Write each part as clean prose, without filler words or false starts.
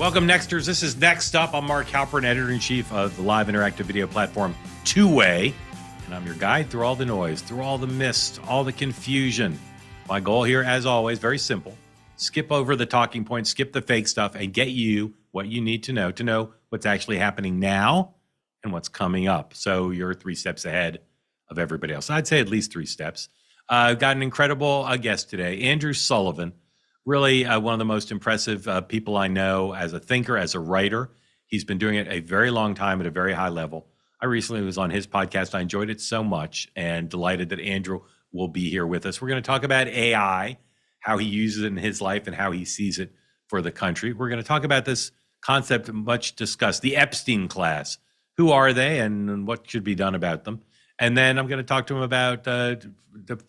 Welcome, Nexters. This is Next Up. I'm Mark Halperin, editor-in-chief of the live interactive video platform Two-Way, and I'm your guide through all the noise, through all the mist, all the confusion. My goal here, as always, very simple. Skip over the talking points, skip the fake stuff, and get you what you need to know what's actually happening now and what's coming up. So you're 3 steps ahead of everybody else. I'd say at least 3 steps. I've got an incredible guest today, Andrew Sullivan. Really one of the most impressive people I know as a thinker, as a writer. He's been doing it a very long time at a very high level. I recently was on his podcast. I enjoyed it so much and delighted that Andrew will be here with us. We're going to talk about AI, how he uses it in his life and how he sees it for the country. We're going to talk about this concept much discussed, the Epstein class. Who are they and what should be done about them? And then I'm going to talk to him about the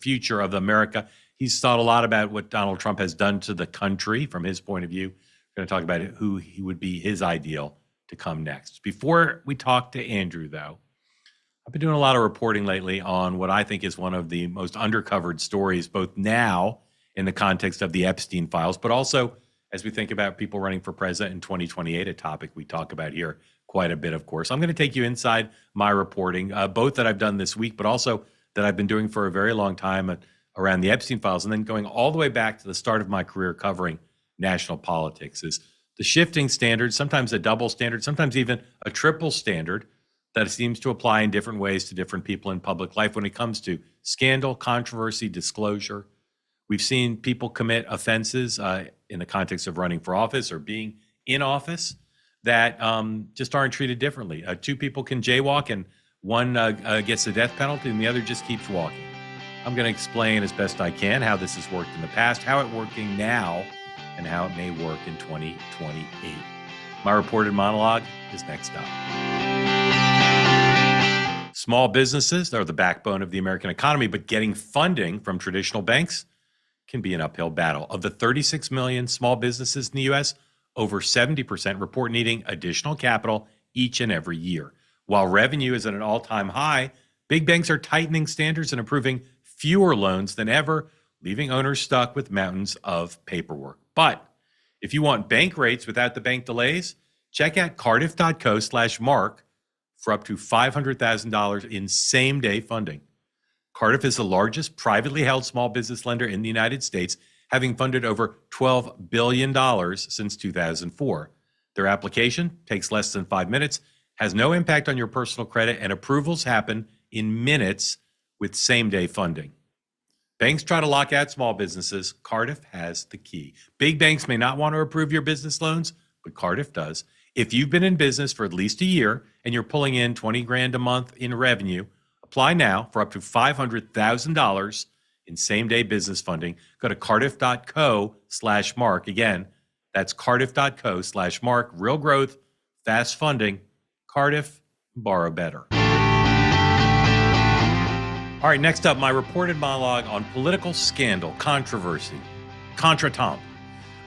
future of America. He's thought a lot about what Donald Trump has done to the country from his point of view. We're going to talk about who he would be his ideal to come next. Before we talk to Andrew, though, I've been doing a lot of reporting lately on what I think is one of the most undercovered stories, both now in the context of the Epstein files, but also as we think about people running for president in 2028, a topic we talk about here quite a bit, of course. I'm going to take you inside my reporting, both that I've done this week, but also that I've been doing for a very long time around the Epstein files, and then going all the way back to the start of my career covering national politics, is the shifting standards, sometimes a double standard, sometimes even a triple standard that seems to apply in different ways to different people in public life when it comes to scandal, controversy, disclosure. We've seen people commit offenses in the context of running for office or being in office that just aren't treated differently. 2 people can jaywalk and one gets the death penalty and the other just keeps walking. I'm going to explain as best I can how this has worked in the past, how it's working now, and how it may work in 2028. My reported monologue is next up. Small businesses are the backbone of the American economy, but getting funding from traditional banks can be an uphill battle. Of the 36 million small businesses in the U.S., over 70% report needing additional capital each and every year. While revenue is at an all-time high, big banks are tightening standards and approving fewer loans than ever, leaving owners stuck with mountains of paperwork. But if you want bank rates without the bank delays, check out cardiff.co/mark for up to $500,000 in same-day funding. Cardiff is the largest privately held small business lender in the United States, having funded over $12 billion since 2004. Their application takes less than 5 minutes, has no impact on your personal credit, and approvals happen in minutes with same-day funding. Banks try to lock out small businesses. Cardiff has the key. Big banks may not want to approve your business loans, but Cardiff does. If you've been in business for at least a year and you're pulling in $20,000 a month in revenue, apply now for up to $500,000 in same-day business funding. Go to cardiff.co/mark. Again, that's cardiff.co/mark. Real growth, fast funding. Cardiff, borrow better. All right, next up, my reported monologue on political scandal, controversy, contretemps.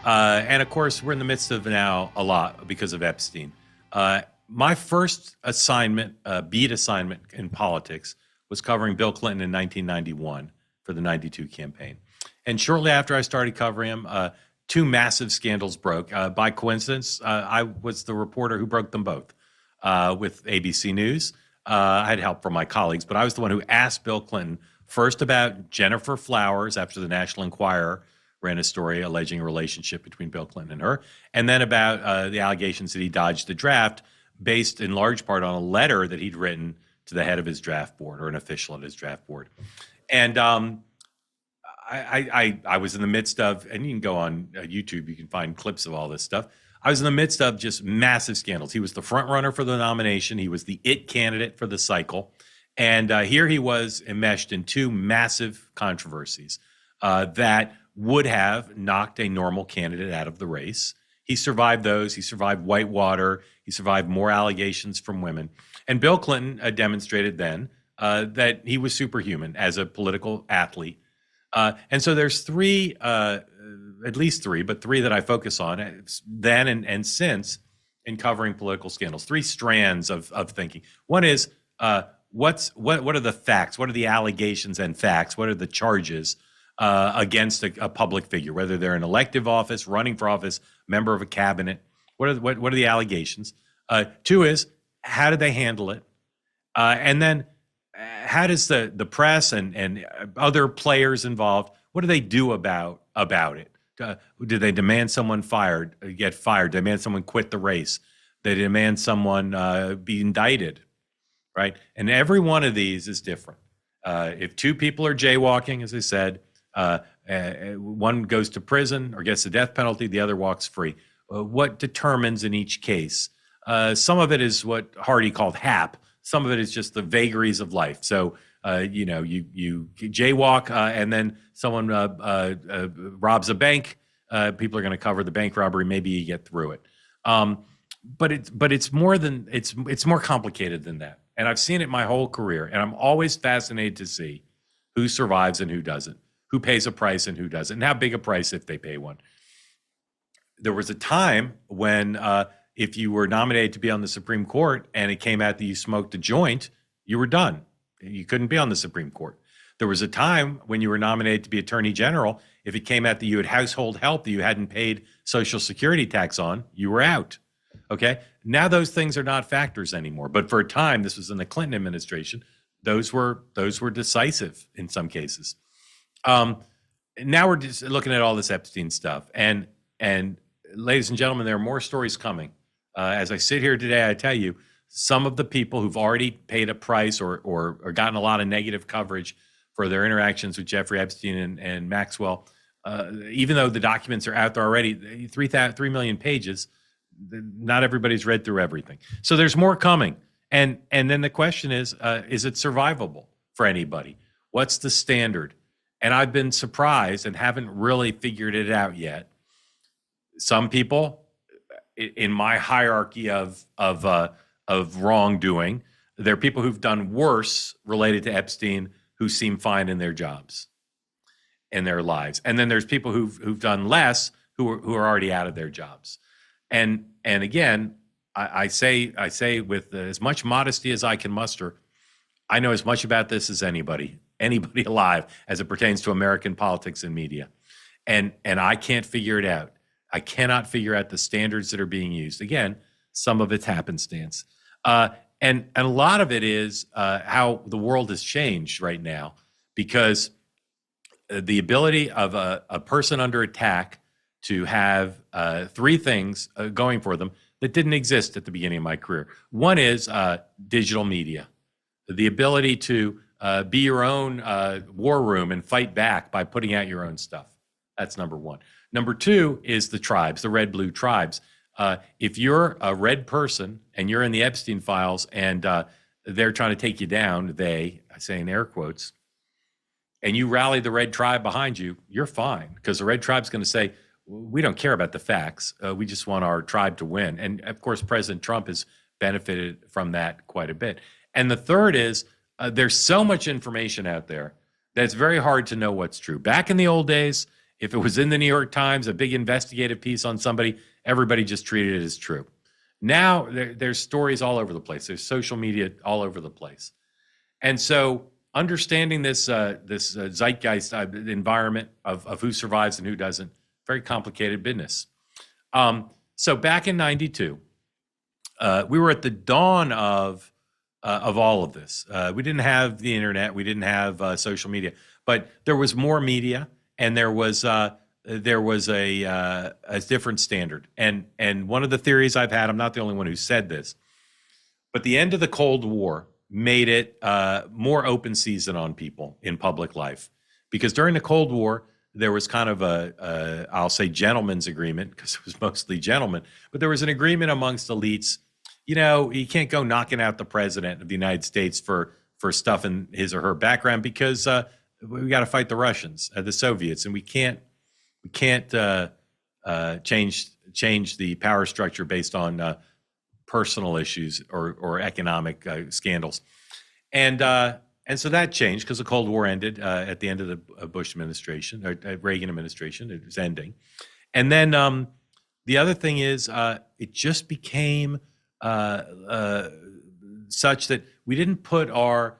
And of course, we're in the midst of now a lot because of Epstein. My first assignment, beat assignment in politics, was covering Bill Clinton in 1991 for the 92 campaign. And shortly after I started covering him, 2 massive scandals broke. By coincidence, I was the reporter who broke them both with ABC News. I had help from my colleagues, but I was the one who asked Bill Clinton first about Jennifer Flowers after the National Enquirer ran a story alleging a relationship between Bill Clinton and her, and then about the allegations that he dodged the draft based in large part on a letter that he'd written to the head of his draft board or an official at his draft board. And I was in the midst of, and you can go on YouTube, you can find clips of all this stuff. I was in the midst of just massive scandals. He was the front runner for the nomination. He was the it candidate for the cycle. And here he was enmeshed in 2 massive controversies that would have knocked a normal candidate out of the race. He survived those. He survived Whitewater. He survived more allegations from women. And Bill Clinton demonstrated then that he was superhuman as a political athlete. And so there's 3, at least 3, but 3 that I focus on then and since in covering political scandals. 3 strands of thinking. One is what are the facts? What are the allegations and facts? What are the charges against a public figure, whether they're in elective office, running for office, member of a cabinet, What are the allegations? Two is, how did they handle it? And then how does the press and other players involved, what do they do about it? Do they demand someone get fired? Demand someone quit the race? They demand someone be indicted, right? And every one of these is different. If two people are jaywalking, as I said, one goes to prison or gets the death penalty, the other walks free. What determines in each case? Some of it is what Hardy called hap. Some of it is just the vagaries of life. So, you jaywalk and then someone robs a bank. People are going to cover the bank robbery. Maybe you get through it. But it's more complicated than that. And I've seen it my whole career. And I'm always fascinated to see who survives and who doesn't, who pays a price and who doesn't, and how big a price if they pay one. There was a time when if you were nominated to be on the Supreme Court and it came out that you smoked a joint, you were done. You couldn't be on the Supreme Court. There was a time when you were nominated to be Attorney General. If it came out that you had household help that you hadn't paid Social Security tax on, you were out. Okay. Now those things are not factors anymore. But for a time, this was in the Clinton administration, those were decisive in some cases. Now we're just looking at all this Epstein stuff. And ladies and gentlemen, there are more stories coming. As I sit here today, I tell you, some of the people who've already paid a price or gotten a lot of negative coverage for their interactions with Jeffrey Epstein and Maxwell, even though the documents are out there already, 3 million pages, not everybody's read through everything. So there's more coming. And then the question is it survivable for anybody? What's the standard? And I've been surprised and haven't really figured it out yet. Some people in my hierarchy of wrongdoing, there are people who've done worse related to Epstein who seem fine in their jobs, in their lives, and then there's people who've done less who are already out of their jobs. And again, I say with as much modesty as I can muster, I know as much about this as anybody alive as it pertains to American politics and media, and I can't figure it out. I cannot figure out the standards that are being used. Again, some of it's happenstance. And a lot of it is how the world has changed right now, because the ability of a person under attack to have three things going for them that didn't exist at the beginning of my career. One is digital media, the ability to be your own war room and fight back by putting out your own stuff. That's number one. Number two is the tribes, the red-blue tribes. If you're a red person and you're in the Epstein files and they're trying to take you down, I say in air quotes, and you rally the red tribe behind you, you're fine, because the red tribe's going to say, we don't care about the facts. We just want our tribe to win. And of course, President Trump has benefited from that quite a bit. And the third is there's so much information out there that it's very hard to know what's true. Back in the old days, if it was in the New York Times, a big investigative piece on somebody, everybody just treated it as true. Now there's stories all over the place. There's social media all over the place. And so understanding this zeitgeist environment of who survives and who doesn't, very complicated business. So back in '92, we were at the dawn of all of this. We didn't have the internet. We didn't have social media, but there was more media. And there was a different standard. And one of the theories I've had, I'm not the only one who said this, but the end of the Cold War made it more open season on people in public life. Because during the Cold War, there was kind of I'll say gentleman's agreement, because it was mostly gentlemen, but there was an agreement amongst elites. You know, you can't go knocking out the president of the United States for stuff in his or her background, because we got to fight the Russians, the Soviets, and we can't change the power structure based on personal issues or economic scandals, and so that changed because the Cold War ended at the end of the Bush administration or Reagan administration. It was ending, and then the other thing is it just became such that we didn't put our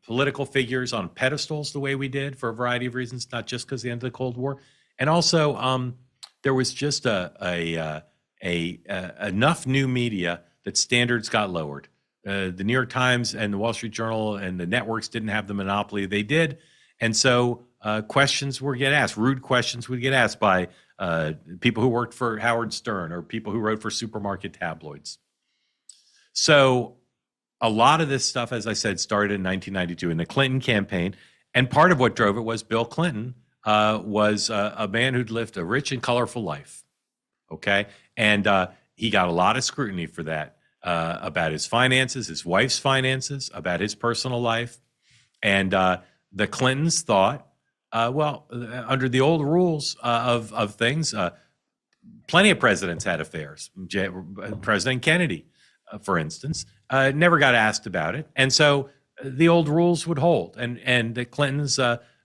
political figures on pedestals the way we did for a variety of reasons, not just because of the end of the Cold War. And also, there was just a enough new media that standards got lowered. The New York Times and the Wall Street Journal and the networks didn't have the monopoly they did. And so questions would get asked, rude questions would get asked by people who worked for Howard Stern or people who wrote for supermarket tabloids. So a lot of this stuff, as I said, started in 1992 in the Clinton campaign. And part of what drove it was Bill Clinton was a man who'd lived a rich and colorful life. Okay. And he got a lot of scrutiny for that, about his finances, his wife's finances, about his personal life. And the Clintons thought, under the old rules of things, plenty of presidents had affairs. President Kennedy, for instance, never got asked about it. And so the old rules would hold. And the Clintons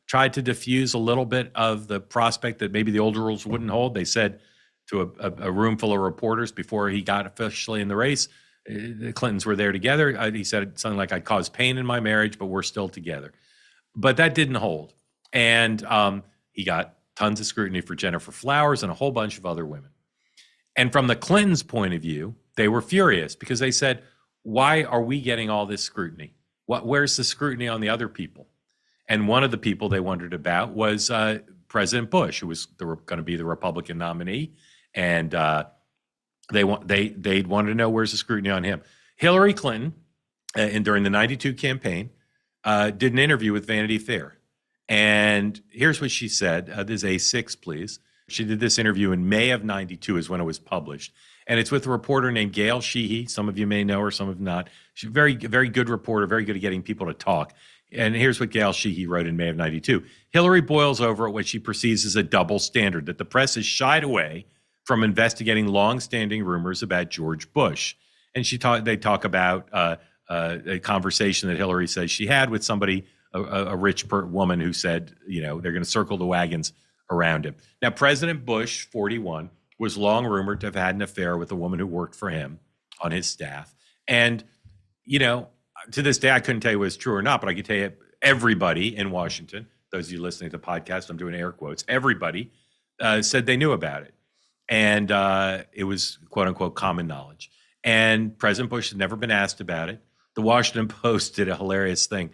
tried to diffuse a little bit of the prospect that maybe the old rules wouldn't hold. They said to a room full of reporters before he got officially in the race, the Clintons were there together. He said something like, "I caused pain in my marriage, but we're still together." But that didn't hold. And he got tons of scrutiny for Jennifer Flowers and a whole bunch of other women. And from the Clintons' point of view, they were furious because they said, why are we getting all this scrutiny? Where's the scrutiny on the other people? And one of the people they wondered about was President Bush, who was going to be the Republican nominee. And they'd want to know, where's the scrutiny on him? Hillary Clinton, during the 92 campaign, did an interview with Vanity Fair. And here's what she said. This is A6, please. She did this interview in May of 92 is when it was published. And it's with a reporter named Gail Sheehy. Some of you may know her, some of you not. She's a very, very good reporter, very good at getting people to talk. And here's what Gail Sheehy wrote in May of 92. Hillary boils over at what she perceives as a double standard, that the press has shied away from investigating long-standing rumors about George Bush. And they talk about a conversation that Hillary says she had with somebody, a rich woman who said, they're going to circle the wagons around him. Now, President Bush, 41, was long rumored to have had an affair with a woman who worked for him on his staff. And, to this day, I couldn't tell you whether it's true or not, but I can tell you everybody in Washington, those of you listening to the podcast, I'm doing air quotes, everybody said they knew about it. And it was, quote unquote, common knowledge. And President Bush had never been asked about it. The Washington Post did a hilarious thing.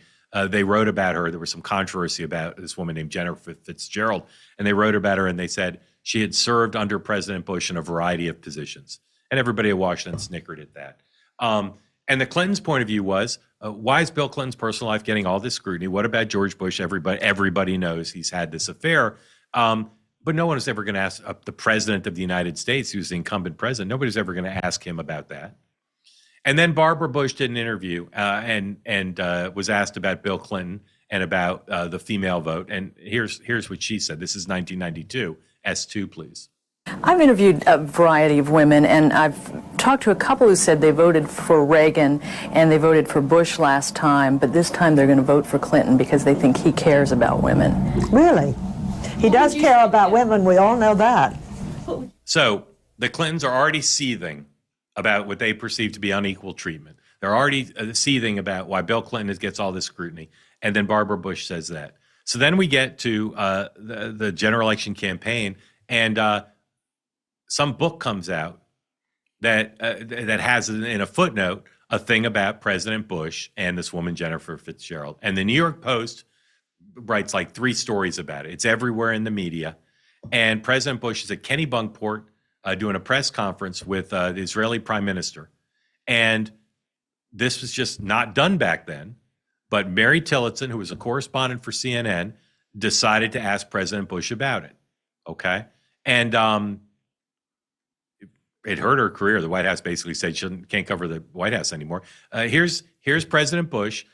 They wrote about her. There was some controversy about this woman named Jennifer Fitzgerald. And they wrote about her and they said she had served under President Bush in a variety of positions. And everybody in Washington snickered at that. And the Clintons' point of view was, why is Bill Clinton's personal life getting all this scrutiny? What about George Bush? Everybody knows he's had this affair. But no one is ever going to ask the president of the United States, who's the incumbent president. Nobody's ever going to ask him about that. And then Barbara Bush did an interview and was asked about Bill Clinton and about the female vote. And here's what she said. This is 1992. S2, please. I've interviewed a variety of women, and I've talked to a couple who said they voted for Reagan and they voted for Bush last time, but this time they're going to vote for Clinton because they think he cares about women. Really? He does care about women. We all know that. So the Clintons are already seething about what they perceive to be unequal treatment. They're already seething about why Bill Clinton gets all this scrutiny. And then Barbara Bush says that. So then we get to the general election campaign, and some book comes out that has in a footnote a thing about President Bush and this woman, Jennifer Fitzgerald. And the New York Post writes like 3 stories about it. It's everywhere in the media. And President Bush is at Kennebunkport doing a press conference with the Israeli prime minister. And this was just not done back then. But Mary Tillotson, who was a correspondent for CNN, decided to ask President Bush about it. Okay. And it hurt her career. The White House basically said she can't cover the White House anymore. Here's President Bush,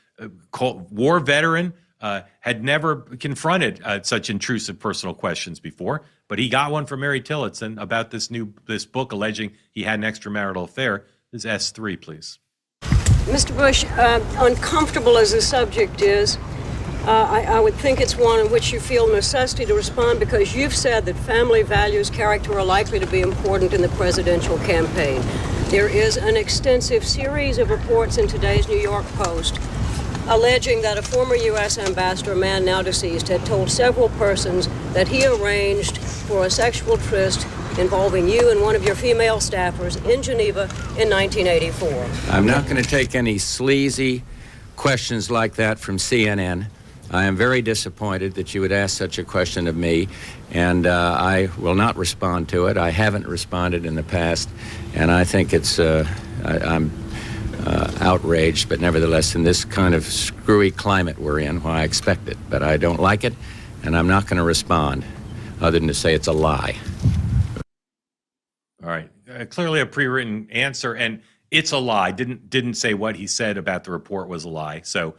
war veteran, had never confronted such intrusive personal questions before, but he got one from Mary Tillotson about this book alleging he had an extramarital affair. This is S3, please. Mr. Bush, uncomfortable as the subject is, I would think it's one in which you feel necessity to respond because you've said that family values, character are likely to be important in the presidential campaign. There is an extensive series of reports in today's New York Post alleging that a former U.S. ambassador, a man now deceased, had told several persons that he arranged for a sexual tryst involving you and one of your female staffers in Geneva in 1984. I'm not going to take any sleazy questions like that from CNN. I am very disappointed that you would ask such a question of me, and I will not respond to it. I haven't responded in the past, and I think I'm outraged, but nevertheless, in this kind of screwy climate we're in, well, I expect it, but I don't like it, and I'm not going to respond other than to say it's a lie. All right. Clearly a pre-written answer, and it's a lie. Didn't say what he said about the report was a lie. So,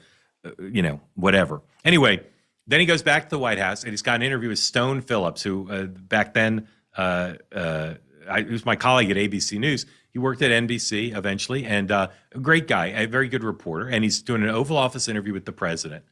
whatever. Anyway, then he goes back to the White House, and he's got an interview with Stone Phillips, who back then he was my colleague at ABC News. He worked at NBC eventually, and a great guy, a very good reporter. And he's doing an Oval Office interview with the president,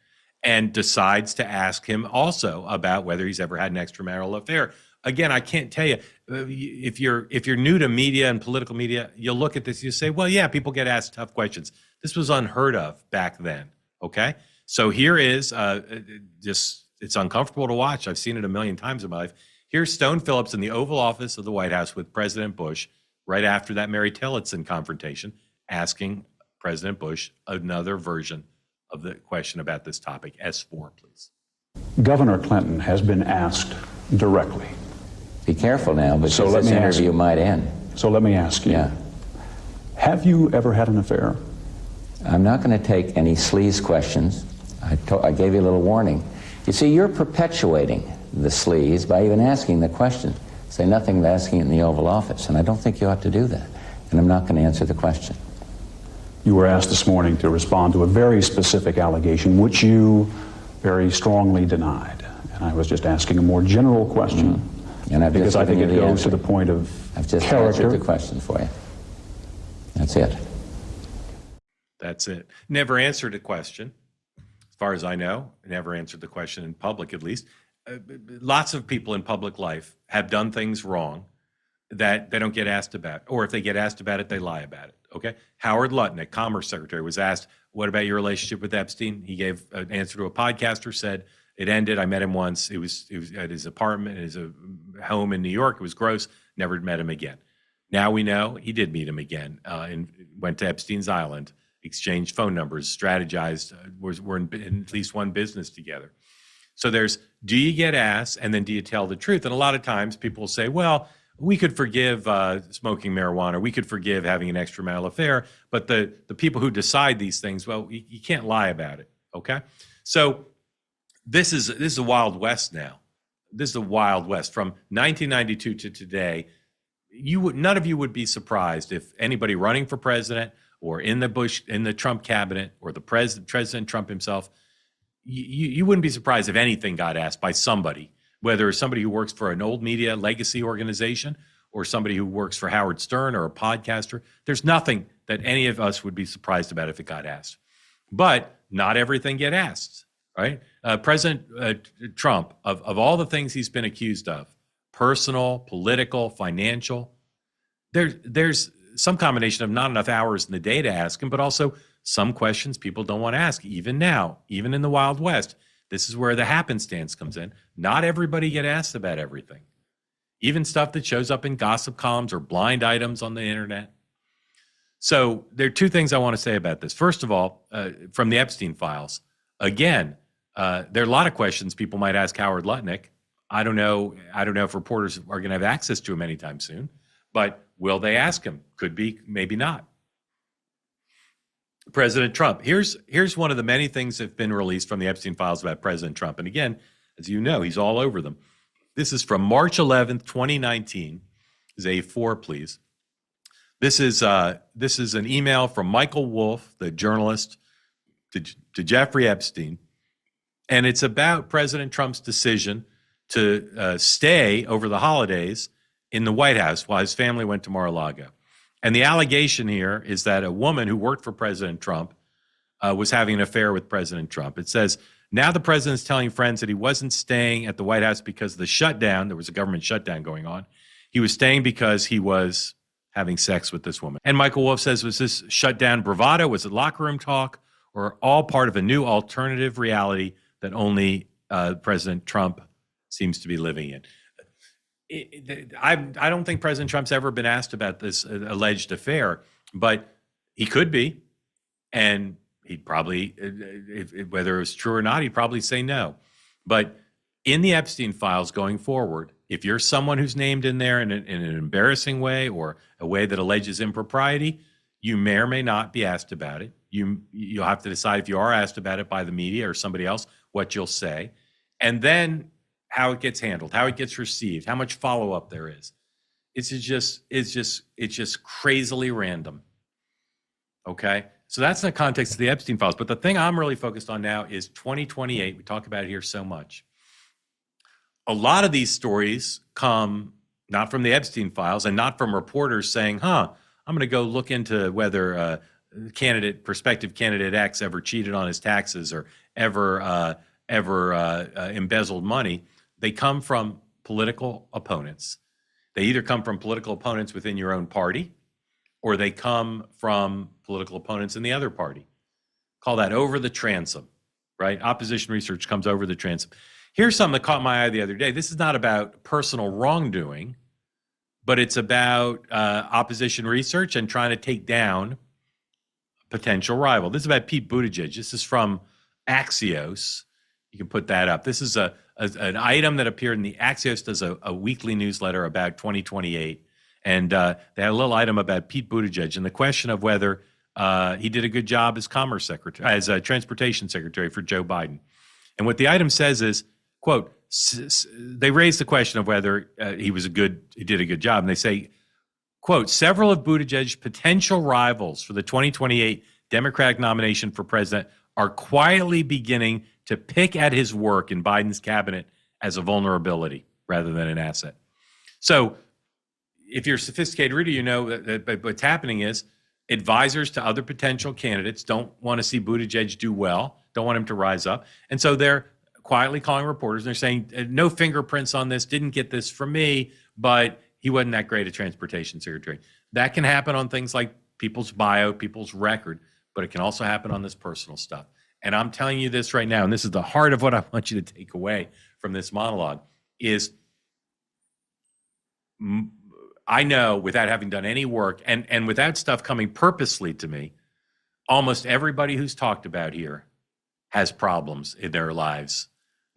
and decides to ask him also about whether he's ever had an extramarital affair. Again, I can't tell you, if you're new to media and political media, you'll look at this, you say, well, yeah, people get asked tough questions. This was unheard of back then, okay? So here is, it's uncomfortable to watch. I've seen it a million times in my life. Here's Stone Phillips in the Oval Office of the White House with President Bush, right after that Mary Tillotson confrontation, asking President Bush another version of the question about this topic. S4, please. Governor Clinton has been asked directly. Be careful now, because So let this me ask interview you. might end. So let me ask you, Yeah. have you ever had an affair? I'm not going to take any sleaze questions. I gave you a little warning. You see, you're perpetuating the sleaze by even asking the question. Say nothing of asking it in the Oval Office, and I don't think you ought to do that. And I'm not going to answer the question. You were asked this morning to respond to a very specific allegation, which you very strongly denied. And I was just asking a more general question. Mm-hmm. And I've because just I think given it you the goes to answer. the point of I've just character. answered the question for you. That's it. That's it. Never answered a question, as far as I know. Never answered the question in public, at least. Lots of people in public life have done things wrong that they don't get asked about. Or if they get asked about it, they lie about it, okay? Howard Lutnick, Commerce Secretary, was asked, what about your relationship with Epstein? He gave an answer to a podcaster, said, it ended. I met him once. It was at his apartment, his home in New York. It was gross. Never met him again. Now we know he did meet him again and went to Epstein's Island, exchanged phone numbers, strategized, were in at least one business together. So there's, do you get asked, and then do you tell the truth? And a lot of times people will say, well, we could forgive smoking marijuana, we could forgive having an extramarital affair, but the people who decide these things, well, you can't lie about it, okay? So this is the Wild West now. This is the Wild West. From 1992 to today, none of you would be surprised if anybody running for president or in the Trump cabinet or the President Trump himself, you wouldn't be surprised if anything got asked by somebody, whether it's somebody who works for an old media legacy organization or somebody who works for Howard Stern or a podcaster. There's nothing that any of us would be surprised about if it got asked. But not everything get asked, right? President Trump, of all the things he's been accused of, personal, political, financial, there's some combination of not enough hours in the day to ask him, but also some questions people don't want to ask, even now, even in the Wild West. This is where the happenstance comes in. Not everybody get asked about everything, even stuff that shows up in gossip columns or blind items on the internet. So there are two things I want to say about this. First of all, from the Epstein files, again, there are a lot of questions people might ask Howard Lutnick. I don't know if reporters are going to have access to him anytime soon, but will they ask him? Could be, maybe not. President Trump. Here's one of the many things that have been released from the Epstein files about President Trump. And again, as you know, he's all over them. This is from March 11th, 2019. This is A4, please. This is an email from Michael Wolff, the journalist, to Jeffrey Epstein. And it's about President Trump's decision to stay over the holidays in the White House while his family went to Mar-a-Lago. And the allegation here is that a woman who worked for President Trump was having an affair with President Trump. It says, now the president's telling friends that he wasn't staying at the White House because of the shutdown. There was a government shutdown going on. He was staying because he was having sex with this woman. And Michael Wolff says, was this shutdown bravado? Was it locker room talk? Or all part of a new alternative reality that only President Trump seems to be living in? I don't think President Trump's ever been asked about this alleged affair, but he could be, and he'd probably, whether it was true or not, he'd probably say no. But in the Epstein files going forward, if you're someone who's named in there in an embarrassing way or a way that alleges impropriety, you may or may not be asked about it. You'll have to decide if you are asked about it by the media or somebody else, what you'll say, and then how it gets handled, how it gets received, how much follow-up there is. It's just crazily random. Okay? So that's in the context of the Epstein files. But the thing I'm really focused on now is 2028. We talk about it here so much. A lot of these stories come not from the Epstein files and not from reporters saying, I'm going to go look into whether prospective candidate X ever cheated on his taxes or ever embezzled money. They come from political opponents. They either come from political opponents within your own party, or they come from political opponents in the other party. Call that over the transom, right? Opposition research comes over the transom. Here's something that caught my eye the other day. This is not about personal wrongdoing, but it's about opposition research and trying to take down a potential rival. This is about Pete Buttigieg. This is from Axios. You can put that up. This is an item that appeared in the Axios, does a weekly newsletter about 2028. And they had a little item about Pete Buttigieg and the question of whether he did a good job as commerce secretary, as a transportation secretary for Joe Biden. And what the item says is, quote, they raised the question of whether he did a good job. And they say, quote, several of Buttigieg's potential rivals for the 2028 Democratic nomination for president are quietly beginning to pick at his work in Biden's cabinet as a vulnerability rather than an asset. So if you're a sophisticated reader, you know that what's happening is advisors to other potential candidates don't want to see Buttigieg do well, don't want him to rise up. And so they're quietly calling reporters and they're saying, no fingerprints on this, didn't get this from me, but he wasn't that great a transportation secretary. That can happen on things like people's bio, people's record, but it can also happen on this personal stuff. And I'm telling you this right now, and this is the heart of what I want you to take away from this monologue, is I know without having done any work and without stuff coming purposely to me, almost everybody who's talked about here has problems in their lives.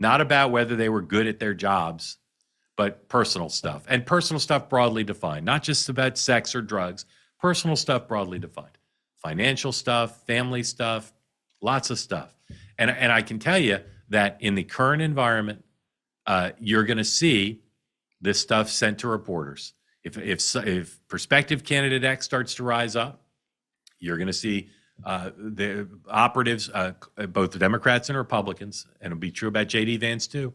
Not about whether they were good at their jobs, but personal stuff. And personal stuff broadly defined, not just about sex or drugs, personal stuff broadly defined. Financial stuff, family stuff, lots of stuff. And I can tell you that in the current environment, you're going to see this stuff sent to reporters. If prospective candidate X starts to rise up, you're going to see the operatives, both the Democrats and Republicans, and it'll be true about J.D. Vance too,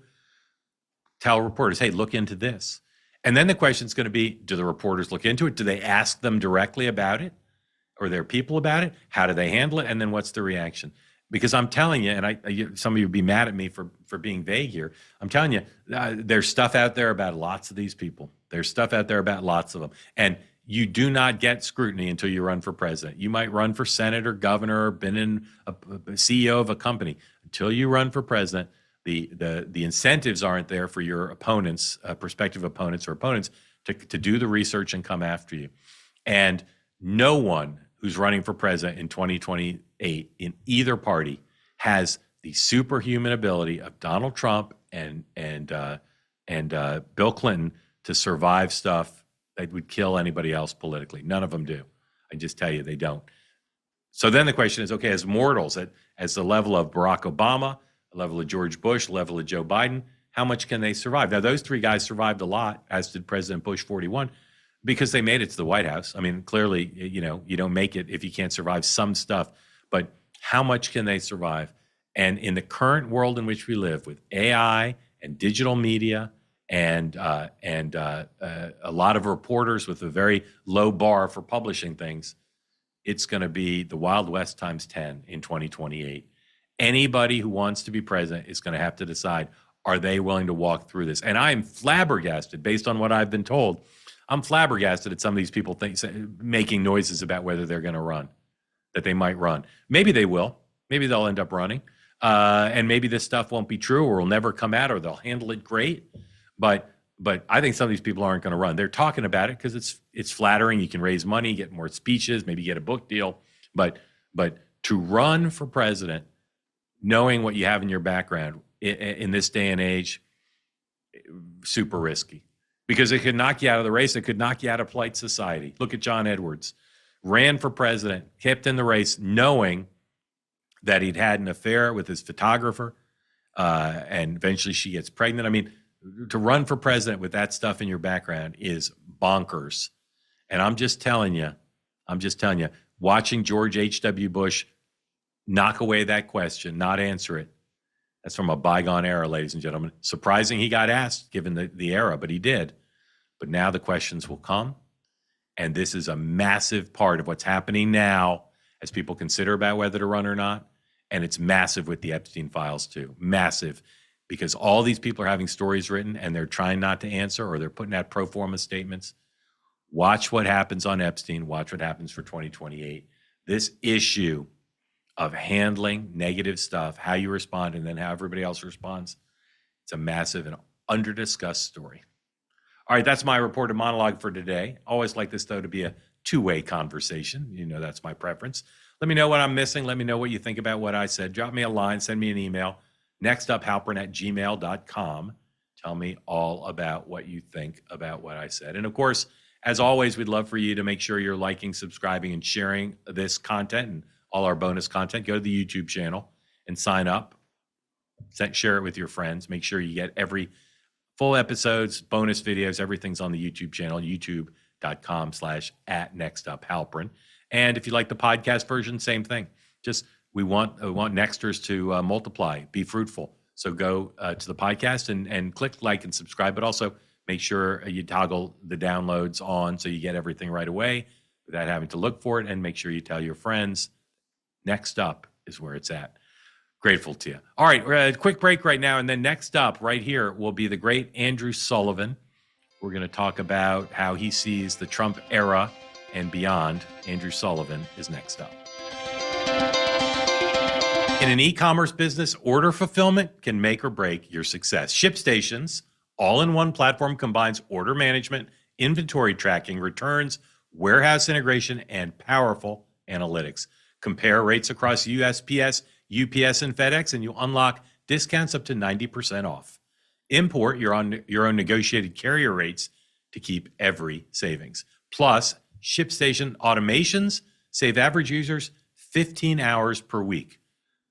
tell reporters, hey, look into this. And then the question is going to be, do the reporters look into it? Do they ask them directly about it? Or their people about it? How do they handle it? And then what's the reaction? Because I'm telling you, and some of you would be mad at me for being vague here. I'm telling you, there's stuff out there about lots of these people. There's stuff out there about lots of them. And you do not get scrutiny until you run for president. You might run for Senate or governor or been in a CEO of a company. Until you run for president, the incentives aren't there for your opponents, prospective opponents or opponents, to do the research and come after you. And no one who's running for president in 2028 in either party has the superhuman ability of Donald Trump and Bill Clinton to survive stuff that would kill anybody else politically. None of them do. I just tell you, they don't. So then the question is, okay, as mortals, as the level of Barack Obama, the level of George Bush, the level of Joe Biden, how much can they survive? Now, those three guys survived a lot, as did President Bush 41, because they made it to the White House. I mean, clearly, you don't make it if you can't survive some stuff. But how much can they survive? And in the current world in which we live, with AI and digital media and a lot of reporters with a very low bar for publishing things, it's going to be the Wild West times 10 in 2028. Anybody who wants to be president is going to have to decide, are they willing to walk through this? And I'm flabbergasted, based on what I've been told, I'm flabbergasted at some of these people making noises about whether they're going to run, that they might run. Maybe they will. Maybe they'll end up running. And maybe this stuff won't be true or will never come out, or they'll handle it great. But but I think some of these people aren't going to run. They're talking about it because it's flattering. You can raise money, get more speeches, maybe get a book deal. But to run for president, knowing what you have in your background in this day and age, super risky, because it could knock you out of the race. It could knock you out of polite society. Look at John Edwards, ran for president, kept in the race, knowing that he'd had an affair with his photographer, and eventually she gets pregnant. I mean, to run for president with that stuff in your background is bonkers. And I'm just telling you, watching George H.W. Bush knock away that question, not answer it, that's from a bygone era, ladies and gentlemen. Surprising he got asked, given the era, but he did. But now the questions will come. And this is a massive part of what's happening now as people consider about whether to run or not. And it's massive with the Epstein files too. Massive. Because all these people are having stories written and they're trying not to answer, or they're putting out pro forma statements. Watch what happens on Epstein. Watch what happens for 2028. This issue of handling negative stuff, how you respond, and then how everybody else responds, it's a massive and under-discussed story. All right, that's my reported monologue for today. Always like this, though, to be a two-way conversation. You know that's my preference. Let me know what I'm missing. Let me know what you think about what I said. Drop me a line. Send me an email. Next up, halperin@gmail.com. Tell me all about what you think about what I said. And, of course, as always, we'd love for you to make sure you're liking, subscribing, and sharing this content and all our bonus content. Go to the YouTube channel and sign up. Share it with your friends. Make sure you get every full episodes, bonus videos, everything's on the YouTube channel, youtube.com/@nextuphalperin. And if you like the podcast version, same thing. Just we want Nexters to multiply, be fruitful. So go to the podcast and click like and subscribe, but also make sure you toggle the downloads on so you get everything right away without having to look for it, and make sure you tell your friends. Next up is where it's at. Grateful to you. All right, we're at a quick break right now, and then next up right here will be the great Andrew Sullivan. We're going to talk about how he sees the Trump era and beyond. Andrew Sullivan is next up. In an e-commerce business, order fulfillment can make or break your success. ShipStation's all-in-one platform combines order management, inventory tracking, returns, warehouse integration, and powerful analytics. Compare rates across USPS, UPS, and FedEx, and you'll unlock discounts up to 90% off. Import your own negotiated carrier rates to keep every savings. Plus, ShipStation automations save average users 15 hours per week.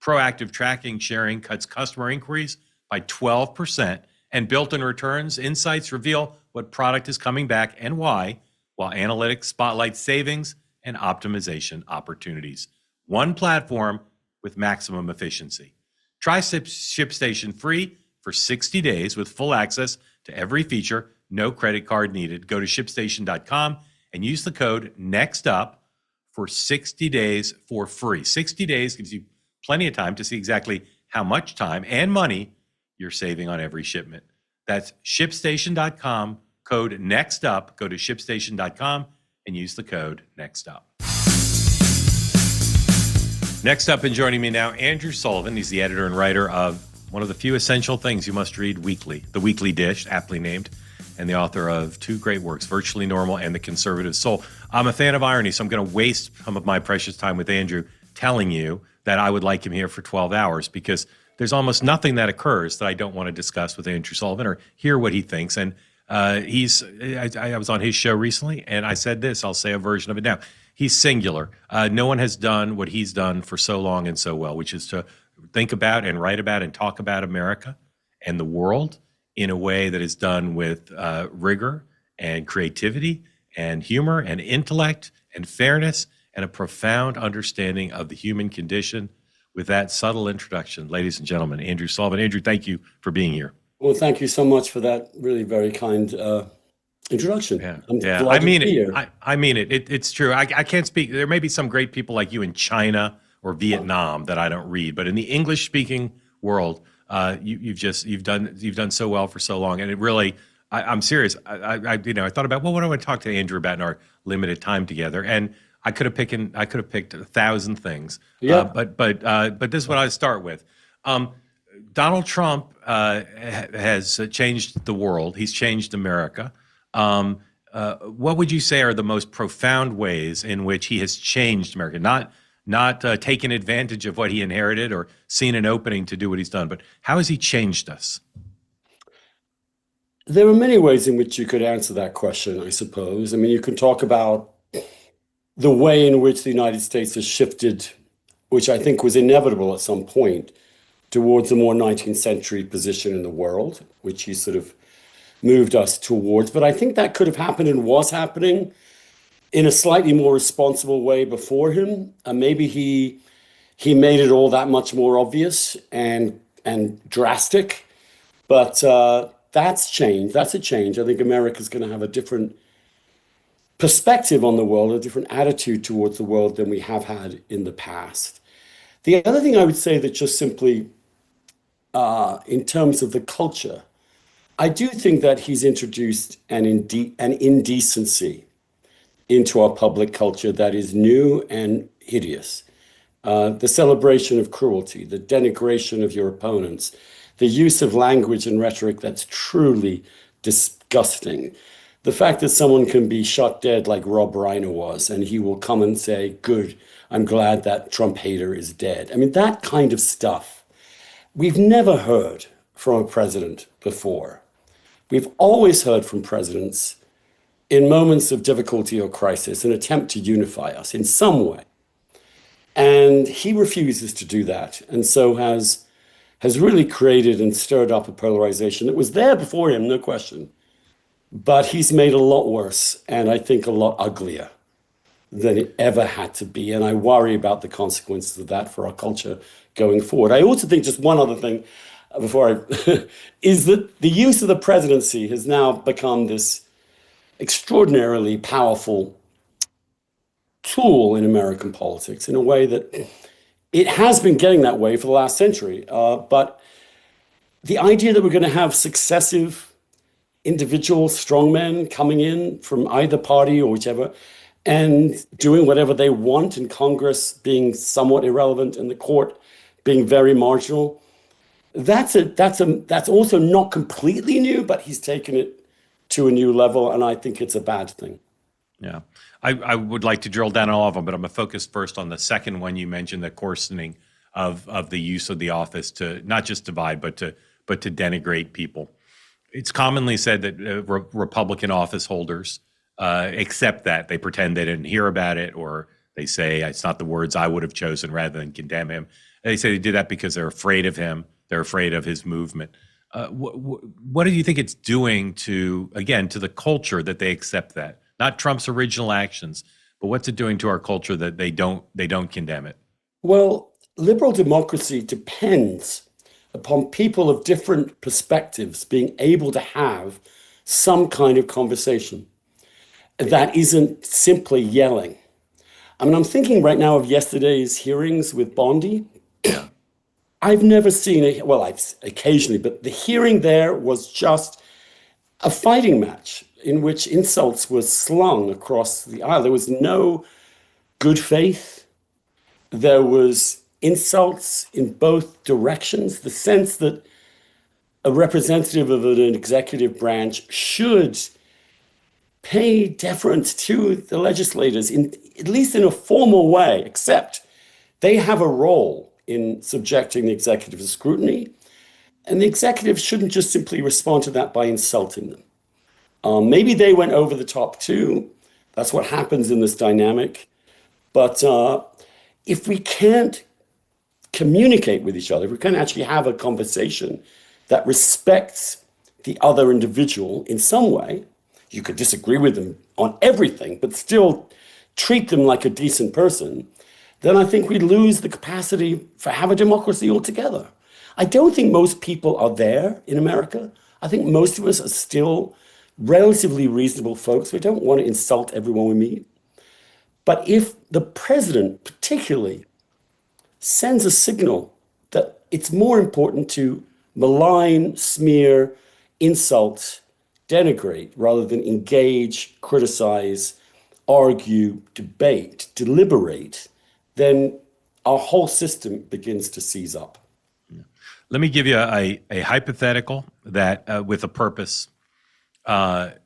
Proactive tracking sharing cuts customer inquiries by 12%, and built-in returns insights reveal what product is coming back and why, while analytics spotlight savings and optimization opportunities. One platform with maximum efficiency. Try ShipStation free for 60 days with full access to every feature, no credit card needed. Go to ShipStation.com and use the code NEXTUP for 60 days for free. 60 days gives you plenty of time to see exactly how much time and money you're saving on every shipment. That's ShipStation.com, code NEXTUP. Go to ShipStation.com and use the code NEXTUP. Next up and joining me now, Andrew Sullivan. He's the editor and writer of one of the few essential things you must read weekly, The Weekly Dish, aptly named, and the author of two great works, Virtually Normal and The Conservative Soul. I'm a fan of irony, so I'm going to waste some of my precious time with Andrew telling you that I would like him here for 12 hours because there's almost nothing that occurs that I don't want to discuss with Andrew Sullivan or hear what he thinks. And I was on his show recently, and I said this. I'll say a version of it now. He's singular. No one has done what he's done for so long and so well, which is to think about and write about and talk about America and the world in a way that is done with rigor and creativity and humor and intellect and fairness and a profound understanding of the human condition. With that subtle introduction, ladies and gentlemen, Andrew Sullivan. Andrew, thank you for being here. Well, thank you so much for that really very kind introduction. Yeah. I mean it. I mean it. It's true. I can't speak. There may be some great people like you in China or Vietnam that I don't read, but in the English-speaking world, you've done so well for so long, and it really. I'm serious. I thought about what do I want to talk to Andrew about in our limited time together, and I could have picked 1,000 things. Yeah. But this is what I start with. Donald Trump has changed the world. He's changed America. What would you say are the most profound ways in which he has changed America? Not taken advantage of what he inherited or seen an opening to do what he's done, but how has he changed us? There are many ways in which you could answer that question, I suppose. I mean, you can talk about the way in which the United States has shifted, which I think was inevitable at some point, towards a more 19th century position in the world, which he sort of moved us towards. But I think that could have happened and was happening in a slightly more responsible way before him. Maybe he made it all that much more obvious and drastic. But that's changed. That's a change. I think America's going to have a different perspective on the world, a different attitude towards the world than we have had in the past. The other thing I would say that just simply in terms of the culture, I do think that he's introduced an indecency into our public culture that is new and hideous. The celebration of cruelty, the denigration of your opponents, the use of language and rhetoric that's truly disgusting. The fact that someone can be shot dead like Rob Reiner was, and he will come and say, good, I'm glad that Trump hater is dead. I mean, that kind of stuff we've never heard from a president before. We've always heard from presidents in moments of difficulty or crisis, an attempt to unify us in some way. And he refuses to do that, and so has really created and stirred up a polarization that was there before him, no question. But he's made a lot worse, and I think a lot uglier than it ever had to be. And I worry about the consequences of that for our culture going forward. I also think just one other thing before I is that the use of the presidency has now become this extraordinarily powerful tool in American politics in a way that it has been getting that way for the last century. But the idea that we're going to have successive individual strongmen coming in from either party or whichever and doing whatever they want, in Congress being somewhat irrelevant and the court being very marginal, that's also not completely new, but he's taken it to a new level, and I think it's a bad thing. Yeah. I would like to drill down on all of them, but I'm going to focus first on the second one you mentioned, the coarsening of the use of the office to not just divide, but to denigrate people. It's commonly said that Republican office holders accept that. They pretend they didn't hear about it, or they say it's not the words I would have chosen rather than condemn him. They say they do that because they're afraid of him. They're afraid of his movement. What do you think it's doing to the culture that they accept that? Not Trump's original actions, but what's it doing to our culture that they don't condemn it? Well, liberal democracy depends upon people of different perspectives being able to have some kind of conversation that isn't simply yelling. I mean, I'm thinking right now of yesterday's hearings with Bondi. Yeah. I've never seen I've occasionally, but the hearing there was just a fighting match in which insults were slung across the aisle. There was no good faith. There was insults in both directions. The sense that a representative of an executive branch should pay deference to the legislators, at least in a formal way, except they have a role in subjecting the executive to scrutiny, and the executive shouldn't just simply respond to that by insulting them. Maybe they went over the top too. That's what happens in this dynamic. But if we can't communicate with each other, if we can't actually have a conversation that respects the other individual in some way, you could disagree with them on everything, but still treat them like a decent person, then I think we lose the capacity for have a democracy altogether. I don't think most people are there in America. I think most of us are still relatively reasonable folks. We don't want to insult everyone we meet. But if the president particularly sends a signal that it's more important to malign, smear, insult, denigrate, rather than engage, criticize, argue, debate, deliberate, then our whole system begins to seize up. Let me give you a hypothetical that with a purpose, and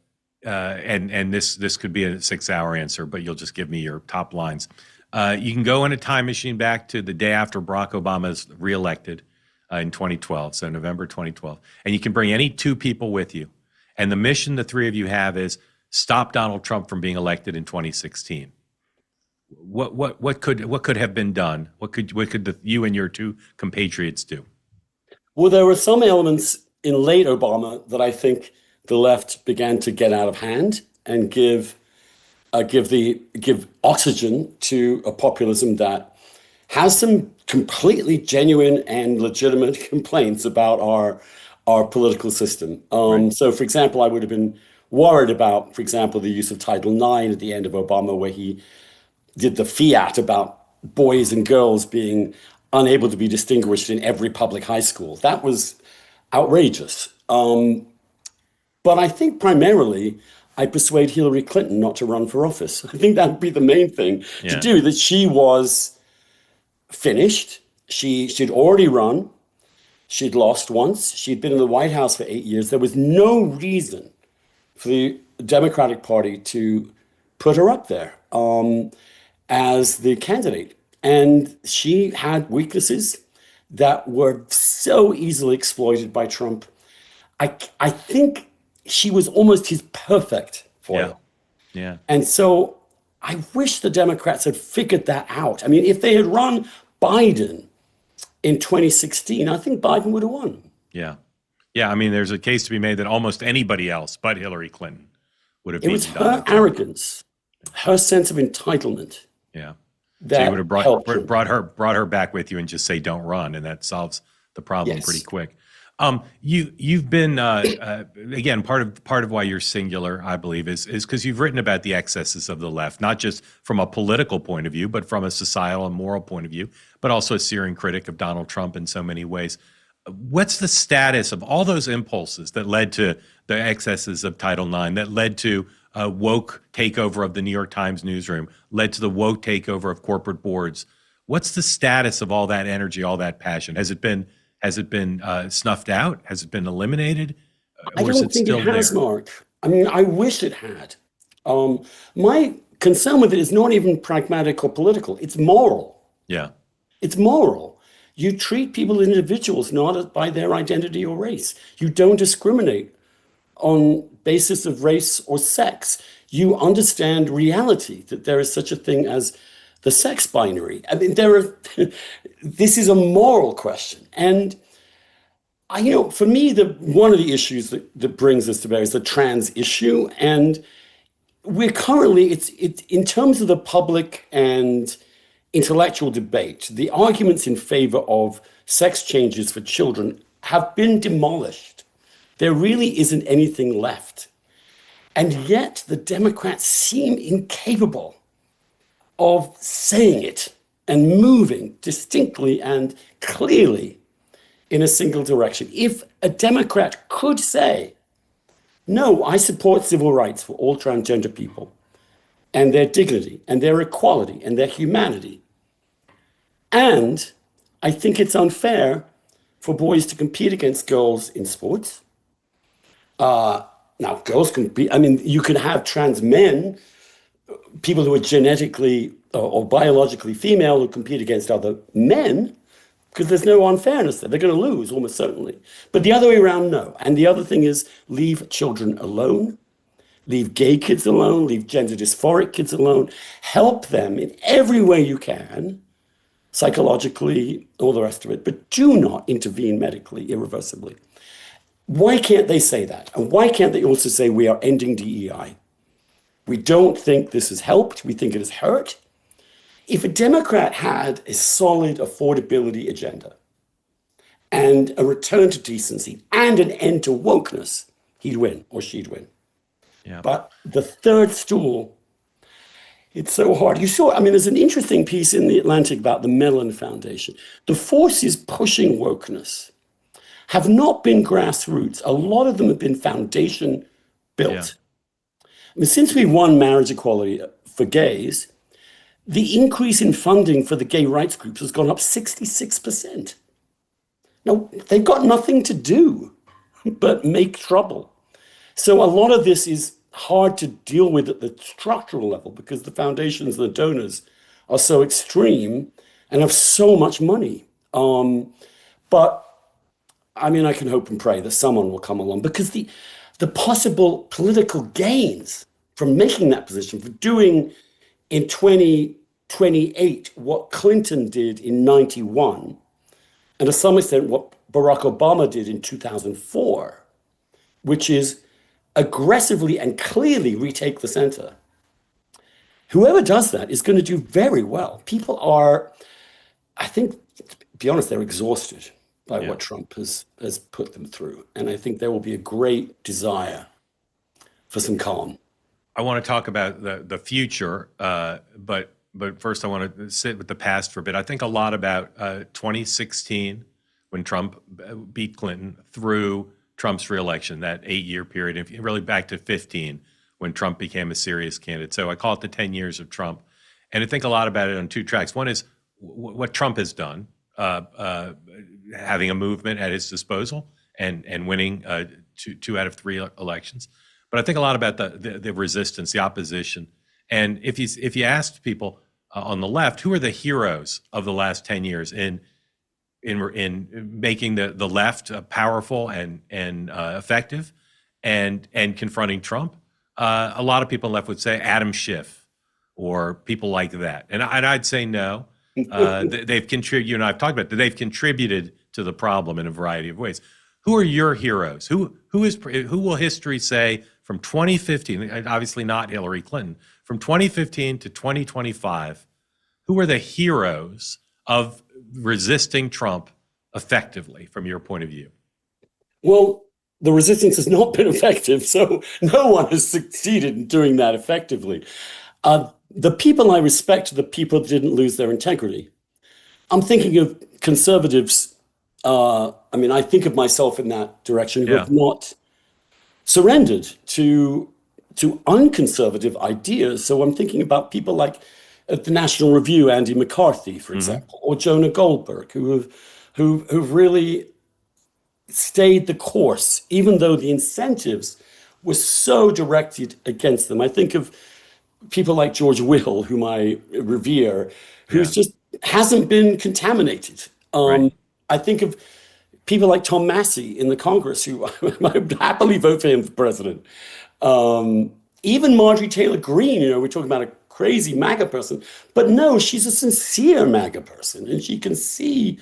this could be a 6-hour answer, but you'll just give me your top lines. You can go in a time machine back to the day after Barack Obama is reelected in 2012, so November 2012, and you can bring any two people with you. And the mission the three of you have is stop Donald Trump from being elected in 2016. What could have been done? What could you and your two compatriots do? Well, there were some elements in late Obama that I think the left began to get out of hand and give oxygen to a populism that has some completely genuine and legitimate complaints about our political system. Right. So, for example, I would have been worried about, for example, the use of Title IX at the end of Obama, where he did the fiat about boys and girls being unable to be distinguished in every public high school. That was outrageous. But I think primarily I persuade Hillary Clinton not to run for office. I think that would be the main thing to do, that she was finished. She'd already run. She'd lost once. She'd been in the White House for 8 years. There was no reason for the Democratic Party to put her up there as the candidate. And she had weaknesses that were so easily exploited by Trump. I think she was almost his perfect foil. Yeah. And so I wish the Democrats had figured that out. I mean, if they had run Biden in 2016, I think Biden would have won. Yeah. I mean, there's a case to be made that almost anybody else but Hillary Clinton would have It was beaten her Donald Trump. arrogance, her sense of entitlement. Yeah. That So you would have helped her. brought her back with you and just say, don't run. And that solves the problem pretty quick. You've been again, part of why you're singular, I believe, is because you've written about the excesses of the left, not just from a political point of view, but from a societal and moral point of view, but also a searing critic of Donald Trump in so many ways. What's the status of all those impulses that led to the excesses of Title IX, that led to a woke takeover of the New York Times newsroom, led to the woke takeover of corporate boards? What's the status of all that energy, all that passion? Has it been snuffed out? Has it been eliminated? I don't think it has, Mark. I mean, I wish it had. My concern with it is not even pragmatic or political. It's moral. Yeah. It's moral. You treat people as individuals, not by their identity or race. You don't discriminate on basis of race or sex. You understand reality, that there is such a thing as the sex binary. I mean, this is a moral question. And for me, one of the issues that brings us to bear is the trans issue. And we're currently, it's in terms of the public and intellectual debate, the arguments in favor of sex changes for children have been demolished. There really isn't anything left. And yet the Democrats seem incapable of saying it and moving distinctly and clearly in a single direction. If a Democrat could say, no, I support civil rights for all transgender people and their dignity and their equality and their humanity, and I think it's unfair for boys to compete against girls in sports. Now, girls can be, you can have trans men, people who are genetically or biologically female who compete against other men, because there's no unfairness there. They're going to lose almost certainly. But the other way around, no. And the other thing is leave children alone, leave gay kids alone, leave gender dysphoric kids alone, help them in every way you can, psychologically, all the rest of it, but do not intervene medically, irreversibly. Why can't they say that? And why can't they also say we are ending DEI? We don't think this has helped. We think it has hurt. If a Democrat had a solid affordability agenda and a return to decency and an end to wokeness, he'd win or she'd win. Yeah. But the third stool, it's so hard. You saw, there's an interesting piece in The Atlantic about the Mellon Foundation. The forces pushing wokeness have not been grassroots. A lot of them have been foundation built. Yeah. Since we won marriage equality for gays, the increase in funding for the gay rights groups has gone up 66%. No, they've got nothing to do but make trouble. So a lot of this is hard to deal with at the structural level because the foundations and the donors are so extreme and have so much money. But I mean, I can hope and pray that someone will come along because the possible political gains from making that position, for doing in 2028 what Clinton did in 91, and to some extent what Barack Obama did in 2004, which is aggressively and clearly retake the center. Whoever does that is going to do very well. People are, I think, to be honest, they're exhausted by what Trump has put them through. And I think there will be a great desire for some calm. I want to talk about the future, but first I want to sit with the past for a bit. I think a lot about 2016 when Trump beat Clinton through Trump's reelection, that 8-year period, and really back to 15 when Trump became a serious candidate. So I call it the 10 years of Trump. And I think a lot about it on two tracks. One is what Trump has done, having a movement at his disposal and winning two out of three elections. But I think a lot about the resistance, the opposition. And if you asked people on the left, who are the heroes of the last 10 years in making the left powerful and effective and confronting Trump, a lot of people on the left would say Adam Schiff or people like that. And I'd say no. They've contributed. You and I've talked about that. They've contributed to the problem in a variety of ways. Who are your heroes? Who will history say from 2015? Obviously not Hillary Clinton. From 2015 to 2025, who are the heroes of resisting Trump effectively, from your point of view? Well, the resistance has not been effective, so no one has succeeded in doing that effectively. The people I respect are the people that didn't lose their integrity. I'm thinking of conservatives. I think of myself in that direction, who have not surrendered to unconservative ideas. So I'm thinking about people like at the National Review, Andy McCarthy, for example, or Jonah Goldberg, who've really stayed the course, even though the incentives were so directed against them. I think of people like George Will, whom I revere, who's just hasn't been contaminated. I think of people like Tom Massey in the Congress, who I would happily vote for him for president. Even Marjorie Taylor Greene, we're talking about a crazy MAGA person, but no, she's a sincere MAGA person, and she can see